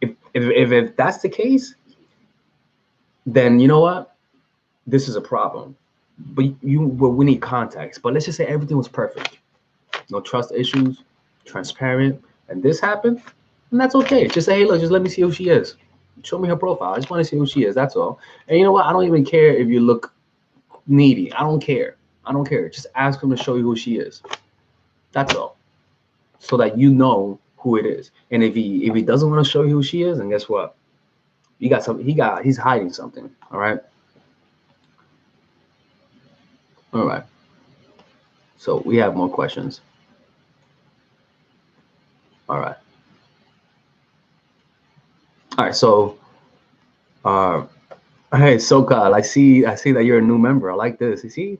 If that's the case, then you know what? This is a problem. But we need context. But let's just say everything was perfect. No trust issues, transparent, and this happened, and that's okay. Just say, hey, look, just let me see who she is. Show me her profile. I just want to see who she is. That's all. And you know what? I don't even care if you look needy. I don't care. I don't care. Just ask him to show you who she is. That's all. So that you know who it is. And if he doesn't want to show you who she is, then guess what? You got something. He's hiding something. All right. All right. So we have more questions. All right. All right. So hey, SoCal, I see that you're a new member. I like this. You see,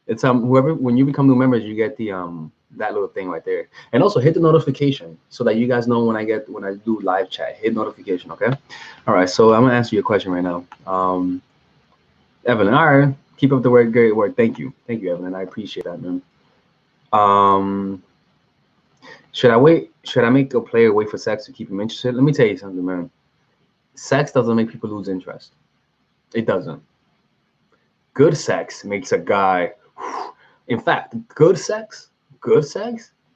it's whoever when you become new members, you get the that little thing right there, and also hit the notification so that you guys know when I do live chat. Hit notification, okay? All right. So I'm gonna answer your question right now, Evelyn. All right, keep up the great work. Thank you, Evelyn. I appreciate that, man. Um, should I wait? Should I make a player wait for sex to keep him interested? Let me tell you something, man. Sex doesn't make people lose interest. It doesn't. Good sex makes a guy. In fact, good sex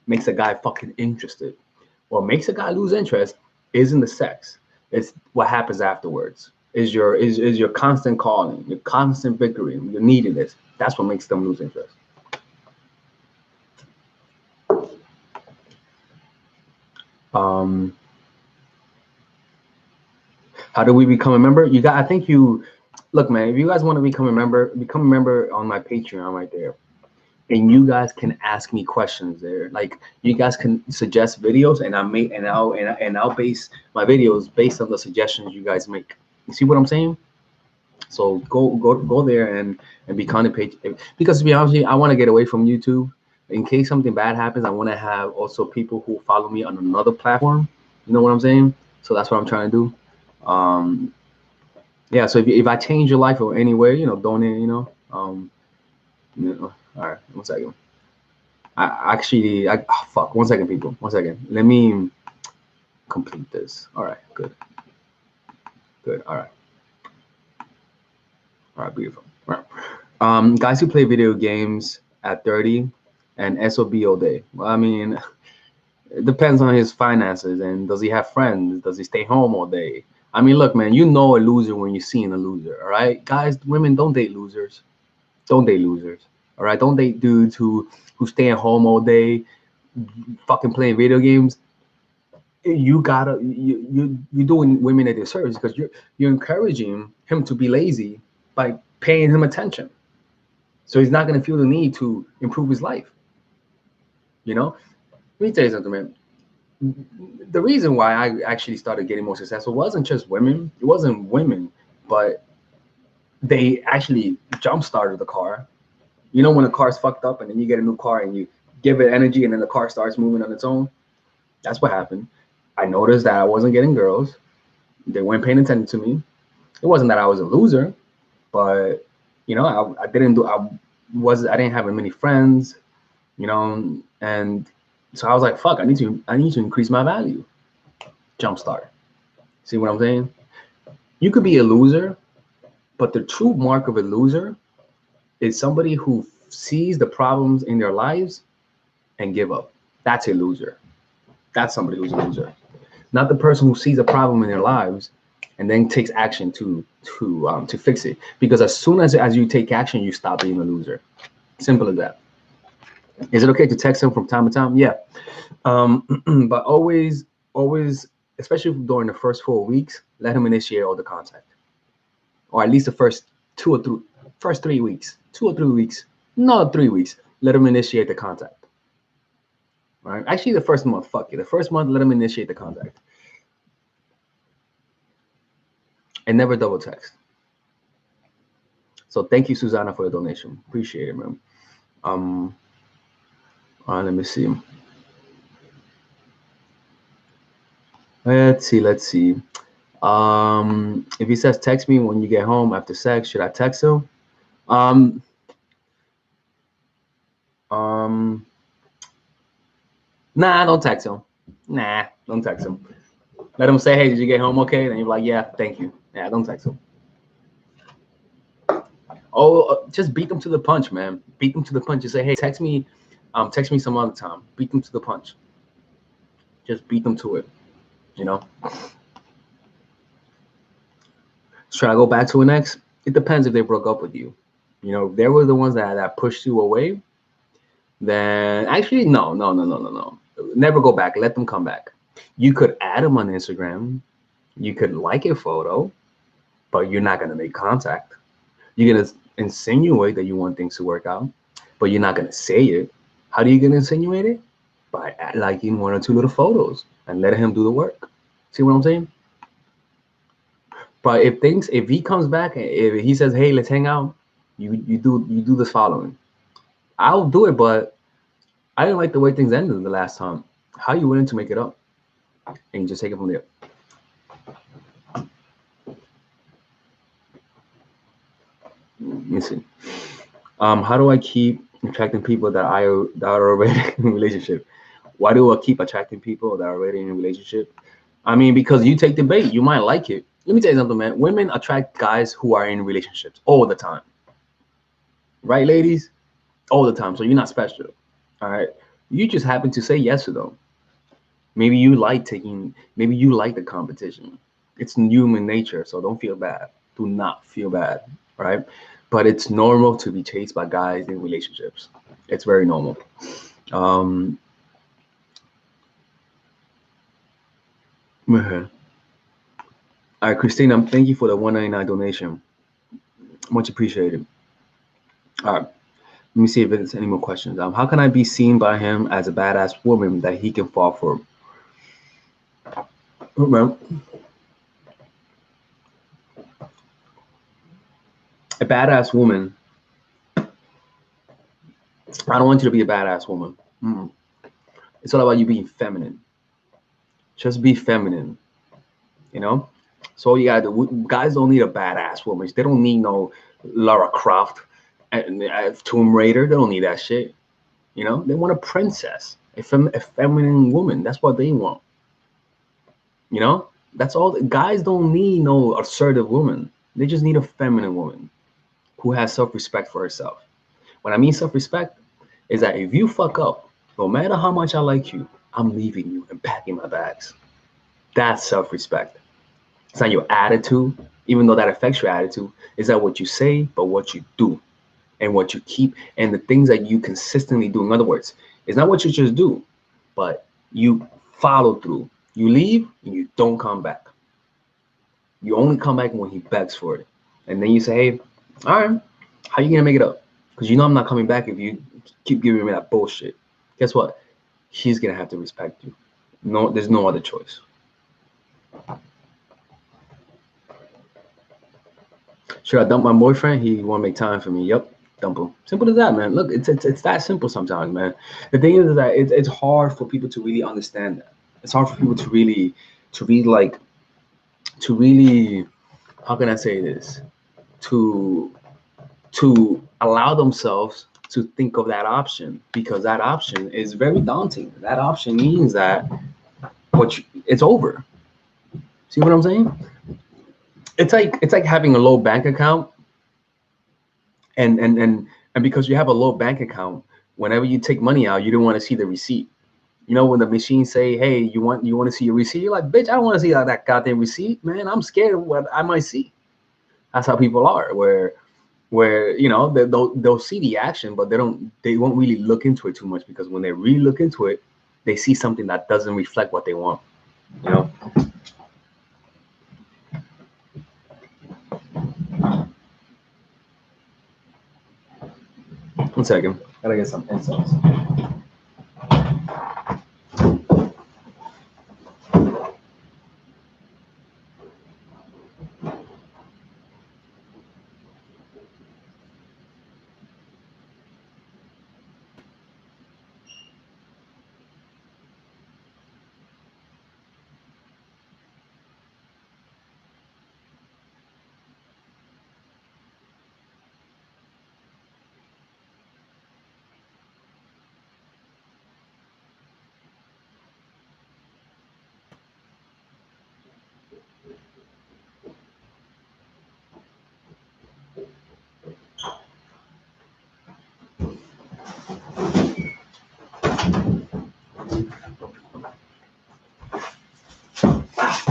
makes a guy fucking interested. What makes a guy lose interest isn't the sex. It's what happens afterwards. Is your constant calling, your constant bickering, your neediness. That's what makes them lose interest. Um, How do we become a member? You got, I think you, look, man, if you guys want to become a member on my Patreon right there. And you guys can ask me questions there. Like you guys can suggest videos, and I'll base my videos based on the suggestions you guys make. You see what I'm saying? So go there and become a page, because to be honest with you, I want to get away from YouTube. In case something bad happens, I want to have also people who follow me on another platform. You know what I'm saying? So that's what I'm trying to do. Yeah. So if I change your life or anywhere, donate. All right. One second. Fuck. 1 second, people. 1 second. Let me complete this. All right. Good. Good. All right. All right. Beautiful. All right. Guys who play video games at 30 and SOB all day. Well, I mean, it depends on his finances, and does he have friends? Does he stay home all day? I mean, look, man, you know a loser when you're seeing a loser. All right, guys, women, don't date losers. Don't date losers. All right, don't date dudes who stay at home all day, fucking playing video games. You're doing women a disservice, because you're encouraging him to be lazy by paying him attention. So he's not gonna feel the need to improve his life. Let me tell you something, man. The reason why I actually started getting more successful wasn't just women. It wasn't women, but they actually jump started the car. When a car's fucked up and then you get a new car and you give it energy and then the car starts moving on its own. That's what happened. I noticed that I wasn't getting girls. They weren't paying attention to me. It wasn't that I was a loser, but I didn't have many friends, and so I was like, fuck, I need to increase my value. Jumpstart. See what I'm saying? You could be a loser, but the true mark of a loser is somebody who sees the problems in their lives and give up. That's a loser. That's somebody who's a loser. Not the person who sees a problem in their lives and then takes action to fix it. Because as soon as you take action, you stop being a loser. Simple as that. Is it okay to text them from time to time? Yeah. But always, especially during the first 4 weeks, let him initiate all the contact. Or at least the first 3 weeks. 2 or 3 weeks. No, 3 weeks. Let him initiate the contact. Right? Actually, the first month, fuck you. The first month, let him initiate the contact. And never double text. So thank you, Susanna, for the donation. Appreciate it, man. All right, let me see. Let's see. If he says text me when you get home after sex, should I text him? Nah, don't text him. Nah, don't text him. Let him say, hey, did you get home okay? Then you're like, yeah, thank you. Yeah, don't text him. Oh, just beat them to the punch, man. Beat them to the punch. You say, hey, text me some other time. Beat them to the punch. Just beat them to it. Should I go back to an ex? It depends if they broke up with you. If they were the ones that pushed you away, then actually, no. Never go back. Let them come back. You could add them on Instagram. You could like a photo, but you're not going to make contact. You're going to insinuate that you want things to work out, but you're not going to say it. How do you get to insinuate it? By liking 1 or 2 little photos and letting him do the work. See what I'm saying? But if he comes back and if he says, hey, let's hang out, you do this following. I'll do it, but I didn't like the way things ended the last time. How are you willing to make it up? And just take it from there. Let me see. How do I keep attracting people that are already in a relationship? Why do I keep attracting people that are already in a relationship? I mean, because you take the bait. You might like it. Let me tell you something, man. Women attract guys who are in relationships all the time. Right, ladies? All the time. So you're not special. All right. You just happen to say yes to them. Maybe you like the competition. It's human nature. So don't feel bad. Do not feel bad. Right. But it's normal to be chased by guys in relationships. It's very normal. All right, Christina, thank you for the 199 donation. Much appreciated. All right, let me see if there's any more questions. How can I be seen by him as a badass woman that he can fall for? Well, a badass woman. I don't want you to be a badass woman. Mm-mm. It's all about you being feminine. Just be feminine, you know? So you got guys don't need a badass woman. They don't need no Lara Croft and Tomb Raider. They don't need that shit. You know, they want a princess, a feminine woman. That's what they want. You know, that's all. Guys don't need no assertive woman. They just need a feminine woman who has self-respect for herself. When I mean self-respect, is that if you fuck up, no matter how much I like you, I'm leaving you and packing my bags. That's self-respect. It's not your attitude, even though that affects your attitude. It's not what you say, but what you do and what you keep and the things that you consistently do. In other words, it's not what you just do, but you follow through. You leave and you don't come back. You only come back when he begs for it. And then you say, hey, all right, how you gonna make it up? Because you know I'm not coming back if you keep giving me that bullshit. Guess what? He's gonna have to respect you. No, there's no other choice. Should I dump my boyfriend? He won't make time for me. Yep, dump him. Simple as that, man. Look, it's that simple sometimes, man. The thing is that it's hard for people to really understand that. It's hard for people to really like to really, how can I say this, to allow themselves to think of that option, because that option is very daunting. That option means that it's over. See what I'm saying? It's like having a low bank account, and because you have a low bank account, whenever you take money out, you don't want to see the receipt. You know, when the machine say, hey, you want to see your receipt, you're like, bitch, I don't want to see that goddamn receipt, man. I'm scared of what I might see. That's how people are, where you know they'll see the action, but they won't really look into it too much, because when they really look into it, they see something that doesn't reflect what they want. You know. One second, gotta get some incense.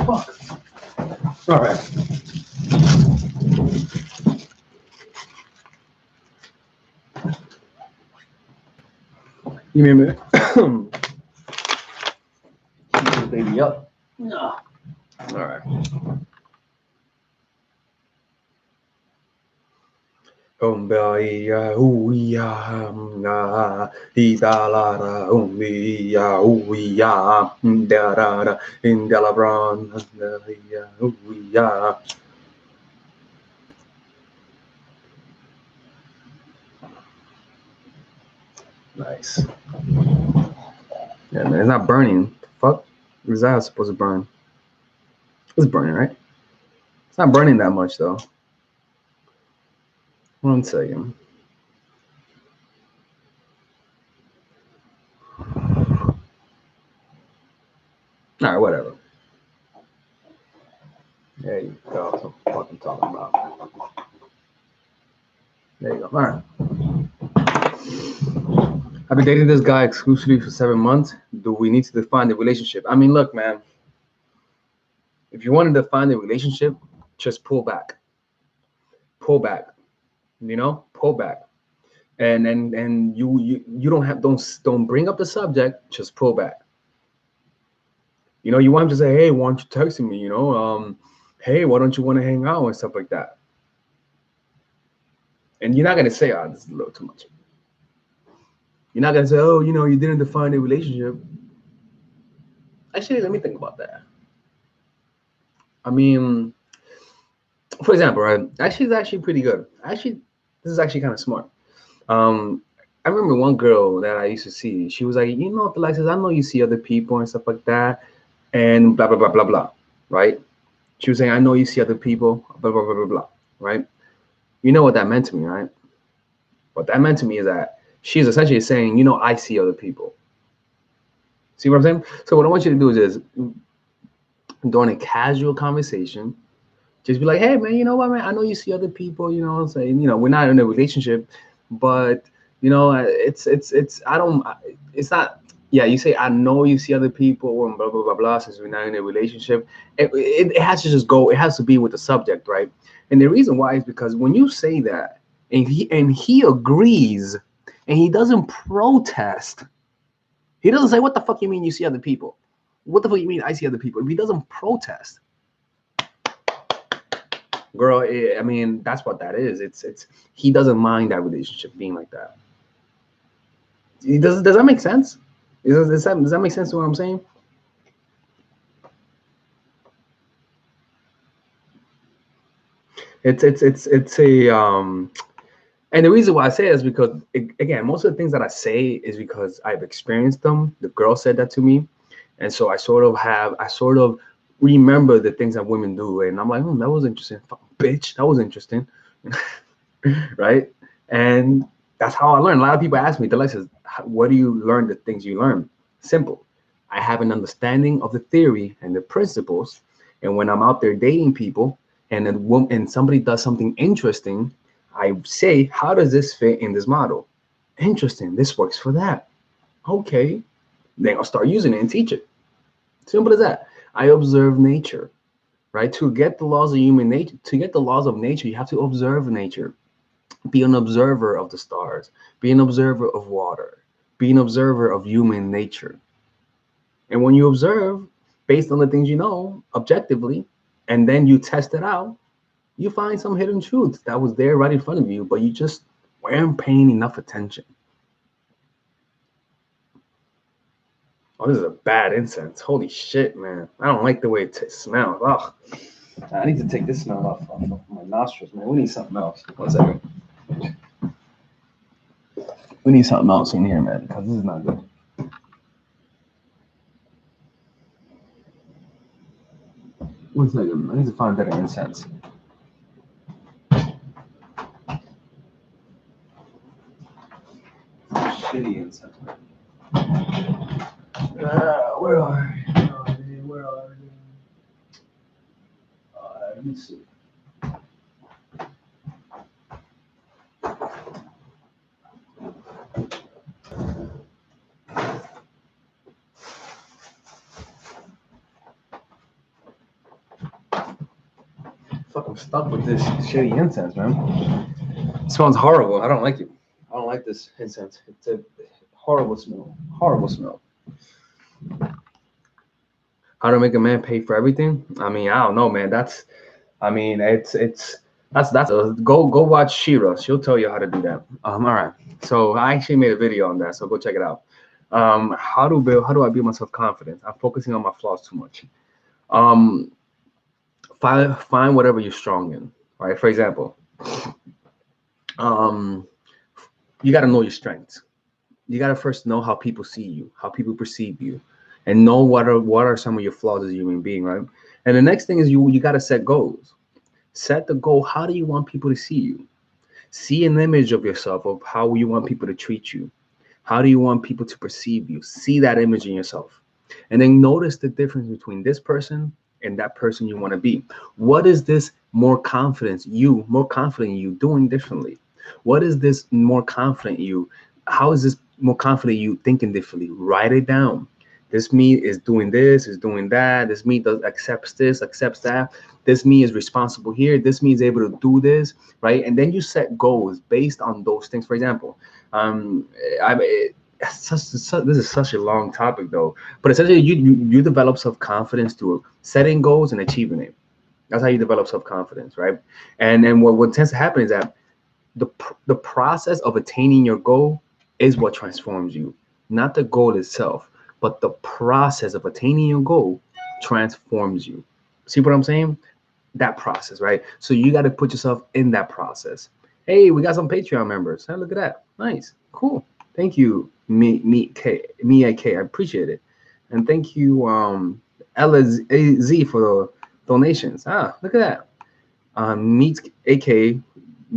Fuck. All right. Give me a minute. Keep this baby up. No. All right. Umbia uya na idalara umbia uya darara indelabran uya. Nice. Yeah, man, it's not burning. The fuck? Is that supposed to burn? It's burning, right? It's not burning that much though. 1 second. All right, whatever. There you go. That's what I'm fucking talking about. There you go. All right. I've been dating this guy exclusively for 7 months. Do we need to define the relationship? I mean, look, man. If you want to define the relationship, just pull back. Pull back. You know, pull back. And you don't bring up the subject. Just pull back. You know, you want him to say, hey, why aren't you texting me? You know, Hey, why don't you want to hang out and stuff like that? And you're not gonna say, "Oh, this is a little too much." You're not gonna say, "Oh, you didn't define a relationship." Actually, let me think about that. I mean, for example, right? Actually, it's actually pretty good. Actually, this is actually kind of smart. Um, I remember one girl that I used to see. She was like, Alexis, I know you see other people and stuff like that, and blah blah blah blah blah, right? She was saying, I know you see other people, blah blah blah blah blah, right? You know what that meant to me, right? What that meant to me is that she's essentially saying, I see other people. See what I'm saying? So what I want you to do is during a casual conversation, just be like, hey man, you know what, man? I know you see other people, saying, we're not in a relationship, but it's I don't it's not yeah, you say I know you see other people and blah blah blah blah since we're not in a relationship. It has to just go, it has to be with the subject, right? And the reason why is because when you say that and he agrees and he doesn't protest, he doesn't say, what the fuck you mean you see other people? What the fuck you mean I see other people? If he doesn't protest, girl, I mean, that's what that is. It's he doesn't mind that relationship being like that. Does that make sense? Does that make sense to what I'm saying? It's a and the reason why I say it is because again, most of the things that I say is because I've experienced them. The girl said that to me, and so I sort of remember the things that women do, and I'm like, that was interesting, bitch, that was interesting, right? And that's how I learn. A lot of people ask me, Delexis, what do you learn the things you learn? Simple. I have an understanding of the theory and the principles. And when I'm out there dating people and somebody does something interesting, I say, how does this fit in this model? Interesting. This works for that. Okay. Then I'll start using it and teach it. Simple as that. I observe nature, right? To get the laws of human nature, to get the laws of nature, you have to observe nature. Be an observer of the stars, be an observer of water, be an observer of human nature. And when you observe based on the things you know objectively, and then you test it out, you find some hidden truths that was there right in front of you, but you just weren't paying enough attention. Oh, this is a bad incense. Holy shit, man. I don't like the way it smells. Oh, I need to take this smell off of my nostrils, man. We need something else. One second. We need something else in here, man, because this is not good. One second. I need to find better incense. Shitty incense. Where are they? Where are they? Let me see. Fuck, I'm stuck with this shitty incense, man. It smells horrible. I don't like it. I don't like this incense. It's a horrible smell. Horrible smell. How to make a man pay for everything? I mean, I don't know, man. I mean, that's go watch Shira. She'll tell you how to do that. All right. So I actually made a video on that. So go check it out. How do I build myself confidence? I'm focusing on my flaws too much. Um, find whatever you're strong in. Right. For example, um, you got to know your strengths. You got to first know how people see you, how people perceive you, and know what are some of your flaws as a human being, right? And the next thing is you got to set goals. Set the goal. How do you want people to see you? See an image of yourself of how you want people to treat you. How do you want people to perceive you? See that image in yourself. And then notice the difference between this person and that person you want to be. What is this more confident you doing differently? What is this more confident you? How is this more confident you thinking differently? Write it down. This me is doing this, is doing that. This me does accepts this, accepts that. This me is responsible here. This me is able to do this, right? And then you set goals based on those things. For example, I this is such a long topic though, but essentially you develop self-confidence through setting goals and achieving it. That's how you develop self-confidence, right? And then what tends to happen is that the process of attaining your goal is what transforms you, not the goal itself, but the process of attaining your goal transforms you. See what I'm saying? That process, right? So you got to put yourself in that process. Hey, we got some Patreon members. Hey, look at that. Nice. Cool. Thank you, me, I appreciate it. And thank you, Ella Z for the donations. Ah, look at that. Meet AK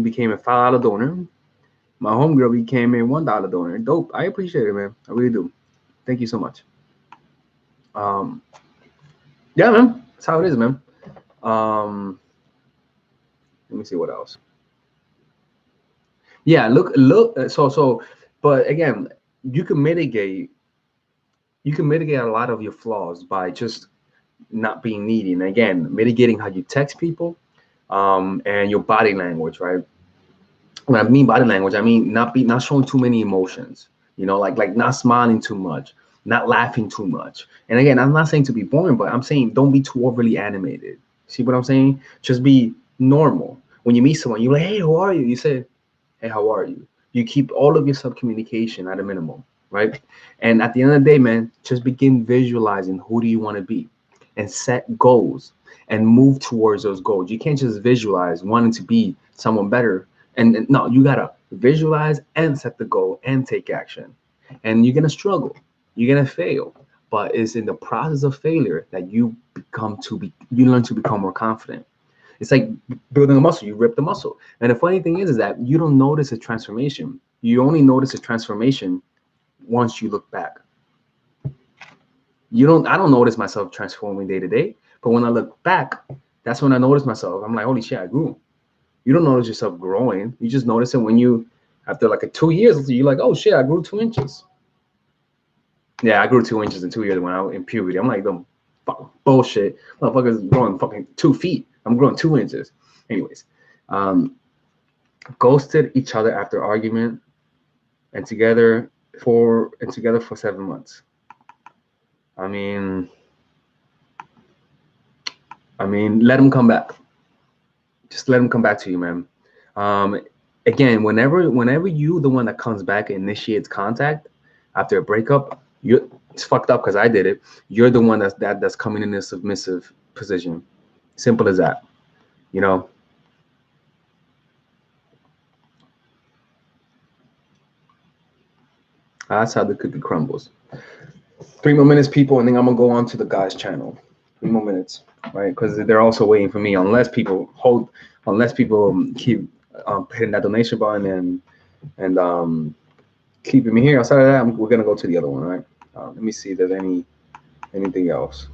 became a $5 donor. My homegirl became a $1 donor. Dope. I appreciate it, man. I really do. Thank you so much. Um, yeah, man. That's how it is, man. Let me see what else. Yeah, look. But again, you can mitigate. You can mitigate a lot of your flaws by just not being needy. And again, mitigating how you text people, and your body language, right? When I mean body language, I mean not showing too many emotions. Like not smiling too much, not laughing too much. And again, I'm not saying to be boring, but I'm saying don't be too overly animated. See what I'm saying? Just be normal. When you meet someone, you're like, "Hey, how are you?" You say, "Hey, how are you?" You keep all of your sub communication at a minimum, right? And at the end of the day, man, just begin visualizing who do you want to be, and set goals and move towards those goals. You can't just visualize wanting to be someone better. And no, you gotta visualize and set the goal and take action. And you're gonna struggle, you're gonna fail, but it's in the process of failure that you learn to become more confident. It's like building a muscle. You rip the muscle. And the funny thing is that you don't notice a transformation. You only notice a transformation once you look back. I don't notice myself transforming day to day, but when I look back, that's when I notice myself. I'm like, holy shit, I grew. You don't notice yourself growing. You just notice it when after like 2 years, you're like, oh shit, I grew 2 inches. Yeah, I grew 2 inches in 2 years when I was in puberty. I'm like, the bullshit. Motherfuckers growing fucking 2 feet. I'm growing 2 inches. Anyways, ghosted each other after argument and together for 7 months. I mean, let them come back. Just let them come back to you, man. Again, whenever you the one that comes back and initiates contact after a breakup, it's fucked up because I did it. You're the one that's coming in a submissive position. Simple as that. You know. That's how the cookie crumbles. 3 more minutes, people, and then I'm gonna go on to the guy's channel. 3 more minutes, right? Because they're also waiting for me. Unless people keep hitting that donation button and keeping me here. Outside of that, we're gonna go to the other one, right? Let me see if there's anything else.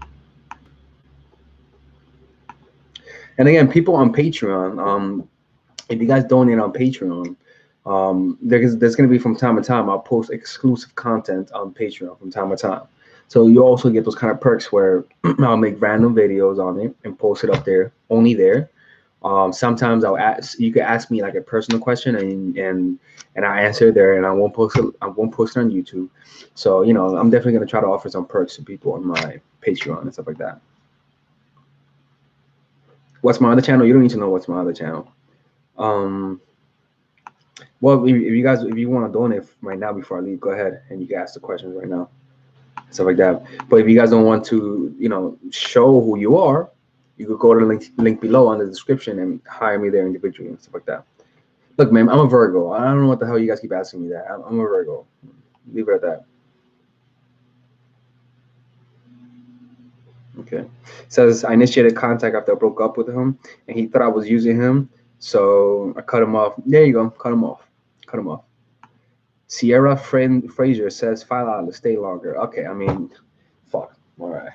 And again, people on Patreon, if you guys donate on Patreon, there's gonna be from time to time I'll post exclusive content on Patreon from time to time. So you also get those kind of perks where I'll make random videos on it and post it up there, only there. Sometimes you could ask me like a personal question and I answer it there, and I won't post it on YouTube. So I'm definitely gonna try to offer some perks to people on my Patreon and stuff like that. What's my other channel? You don't need to know what's my other channel. Well, if you want to donate right now before I leave, go ahead and you can ask the questions right now, stuff like that. But if you guys don't want to, show who you are, you could go to the link below on the description and hire me there individually and stuff like that. Look, man, I'm a Virgo. I don't know what the hell you guys keep asking me that. I'm a Virgo. Leave it at that. Okay. It says I initiated contact after I broke up with him, and he thought I was using him, so I cut him off. There you go. Cut him off. Cut him off. Sierra Frazier says $5. Stay longer. Okay. I mean, fuck. All right.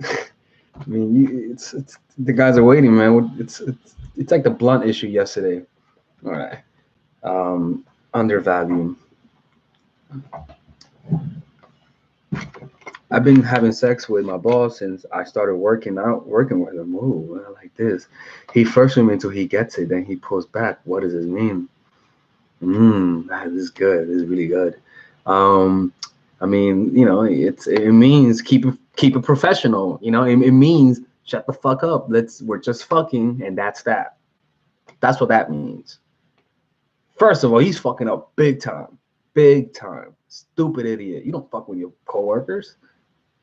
I mean, it's the guys are waiting, man. It's like the blunt issue yesterday. All right. Undervalue. I've been having sex with my boss since I started working with him. Ooh, I like this. He first with me until he gets it, then he pulls back. What does this mean? This is good. This is really good. I mean, it means keep it professional. It means Shut the fuck up. We're just fucking, and that's that. That's what that means. First of all, he's fucking up big time. Big time. Stupid idiot. You don't fuck with your coworkers.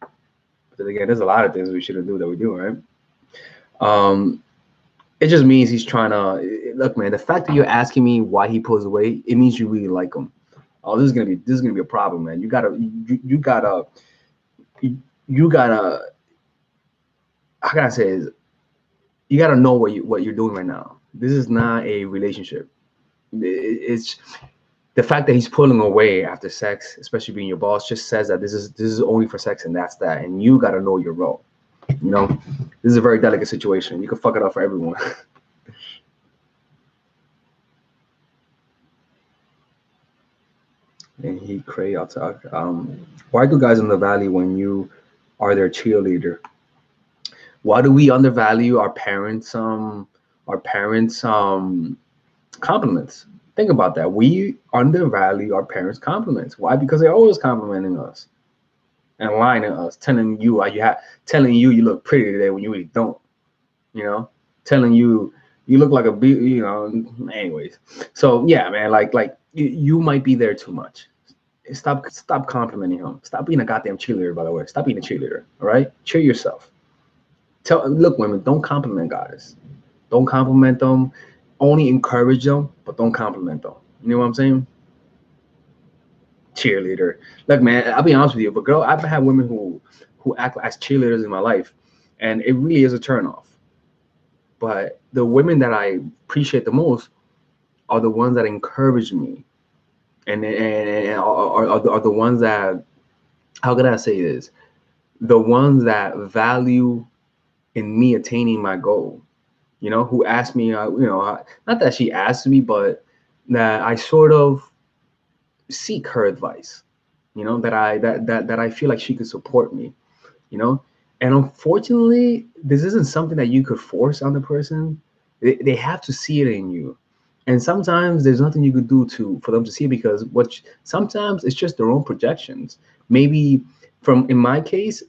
But again, there's a lot of things we shouldn't do that we do, right? It just means he's trying to look, man. The fact that you're asking me why he pulls away, it means you really like him. Oh, this is gonna be a problem, man. You gotta how can I say is you gotta know what you're doing right now. This is not a relationship. It's the fact that he's pulling away after sex, especially being your boss, just says that this is only for sex and that's that. And you gotta know your role. You know, this is a very delicate situation. You can fuck it up for everyone. And he cray I'll talk. Why do guys undervalue when you are their cheerleader? Why do we undervalue our parents compliments? Think about that. We undervalue our parents' compliments. Why? Because they're always complimenting us and lying to us, telling you you look pretty today when you really don't. You know, telling you look like a you know. Anyways, so yeah, man, like you might be there too much. Stop complimenting him. Stop being a goddamn cheerleader. By the way, stop being a cheerleader. All right, cheer yourself. Look, women, don't compliment guys. Don't compliment them. Only encourage them, but don't compliment them. You know what I'm saying? Cheerleader. Look, man, I'll be honest with you, but girl, I've had women who act as cheerleaders in my life, and it really is a turnoff. But the women that I appreciate the most are the ones that encourage me, and are the ones that, how can I say this? The ones that value in me attaining my goal. You know, who asked me, not that she asked me, but that I sort of seek her advice. You know, that I feel like she could support me. You know, and unfortunately, this isn't something that you could force on the person. They have to see it in you, and sometimes there's nothing you could do for them to see it, because sometimes it's just their own projections. Maybe in my case,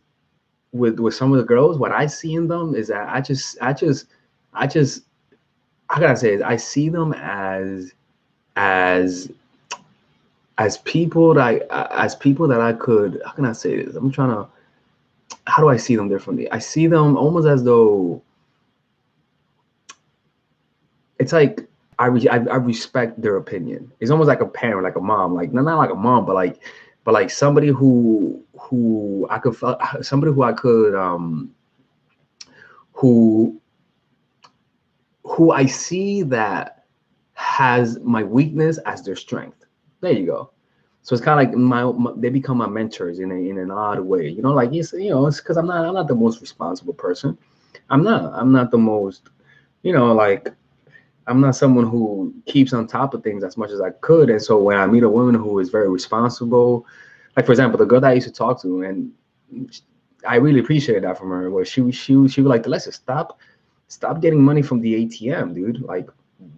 with some of the girls, what I see in them is that I just how can I say it? I see them as people that I could, how can I say this? How do I see them differently? I see them almost as though it's like I respect their opinion. It's almost like a parent, like a mom, like not like a mom, but like somebody who I could who I see that has my weakness as their strength. There you go. So it's kind of like they become my mentors in an odd way. You know, like it's because I'm not the most responsible person. I'm not the most, like I'm not someone who keeps on top of things as much as I could. And so when I meet a woman who is very responsible, like for example, the girl that I used to talk to, and I really appreciated that from her, where she would like, Alexis, stop getting money from the ATM, dude. Like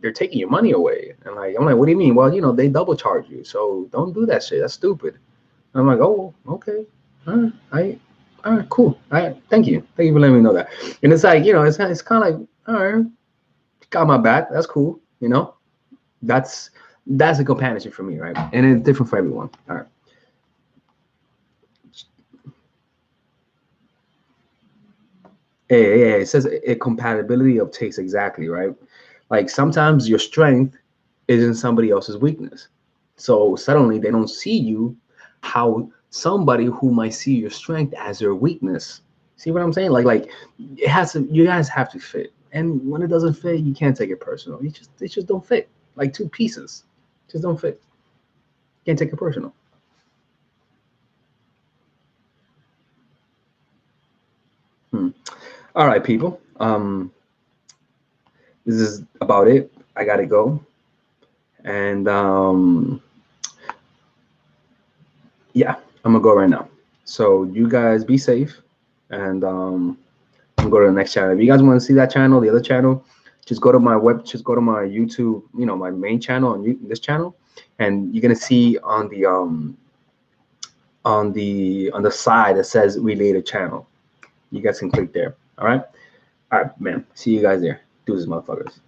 they're taking your money away. And I'm like, what do you mean? Well, they double charge you, so don't do that shit. That's stupid. And I'm like, oh, okay, all right, cool. All right, thank you for letting me know that. And it's like, it's kind of like, all right, got my back. That's cool. That's a companionship for me, right? And it's different for everyone. All right. Hey, it says a compatibility of taste, exactly, right? Like sometimes your strength isn't somebody else's weakness. So suddenly they don't see you how somebody who might see your strength as their weakness. See what I'm saying? Like you guys have to fit. And when it doesn't fit, you can't take it personal. It just don't fit. Like two pieces just don't fit. Can't take it personal. All right, people. This is about it. I gotta go. And yeah, I'm gonna go right now. So you guys be safe, and I'm gonna go to the next channel. If you guys want to see that channel, the other channel, just go to my YouTube, my main channel on this channel, and you're gonna see on the side that says related channel. You guys can click there. All right. All right, man. See you guys there. Deuces, motherfuckers.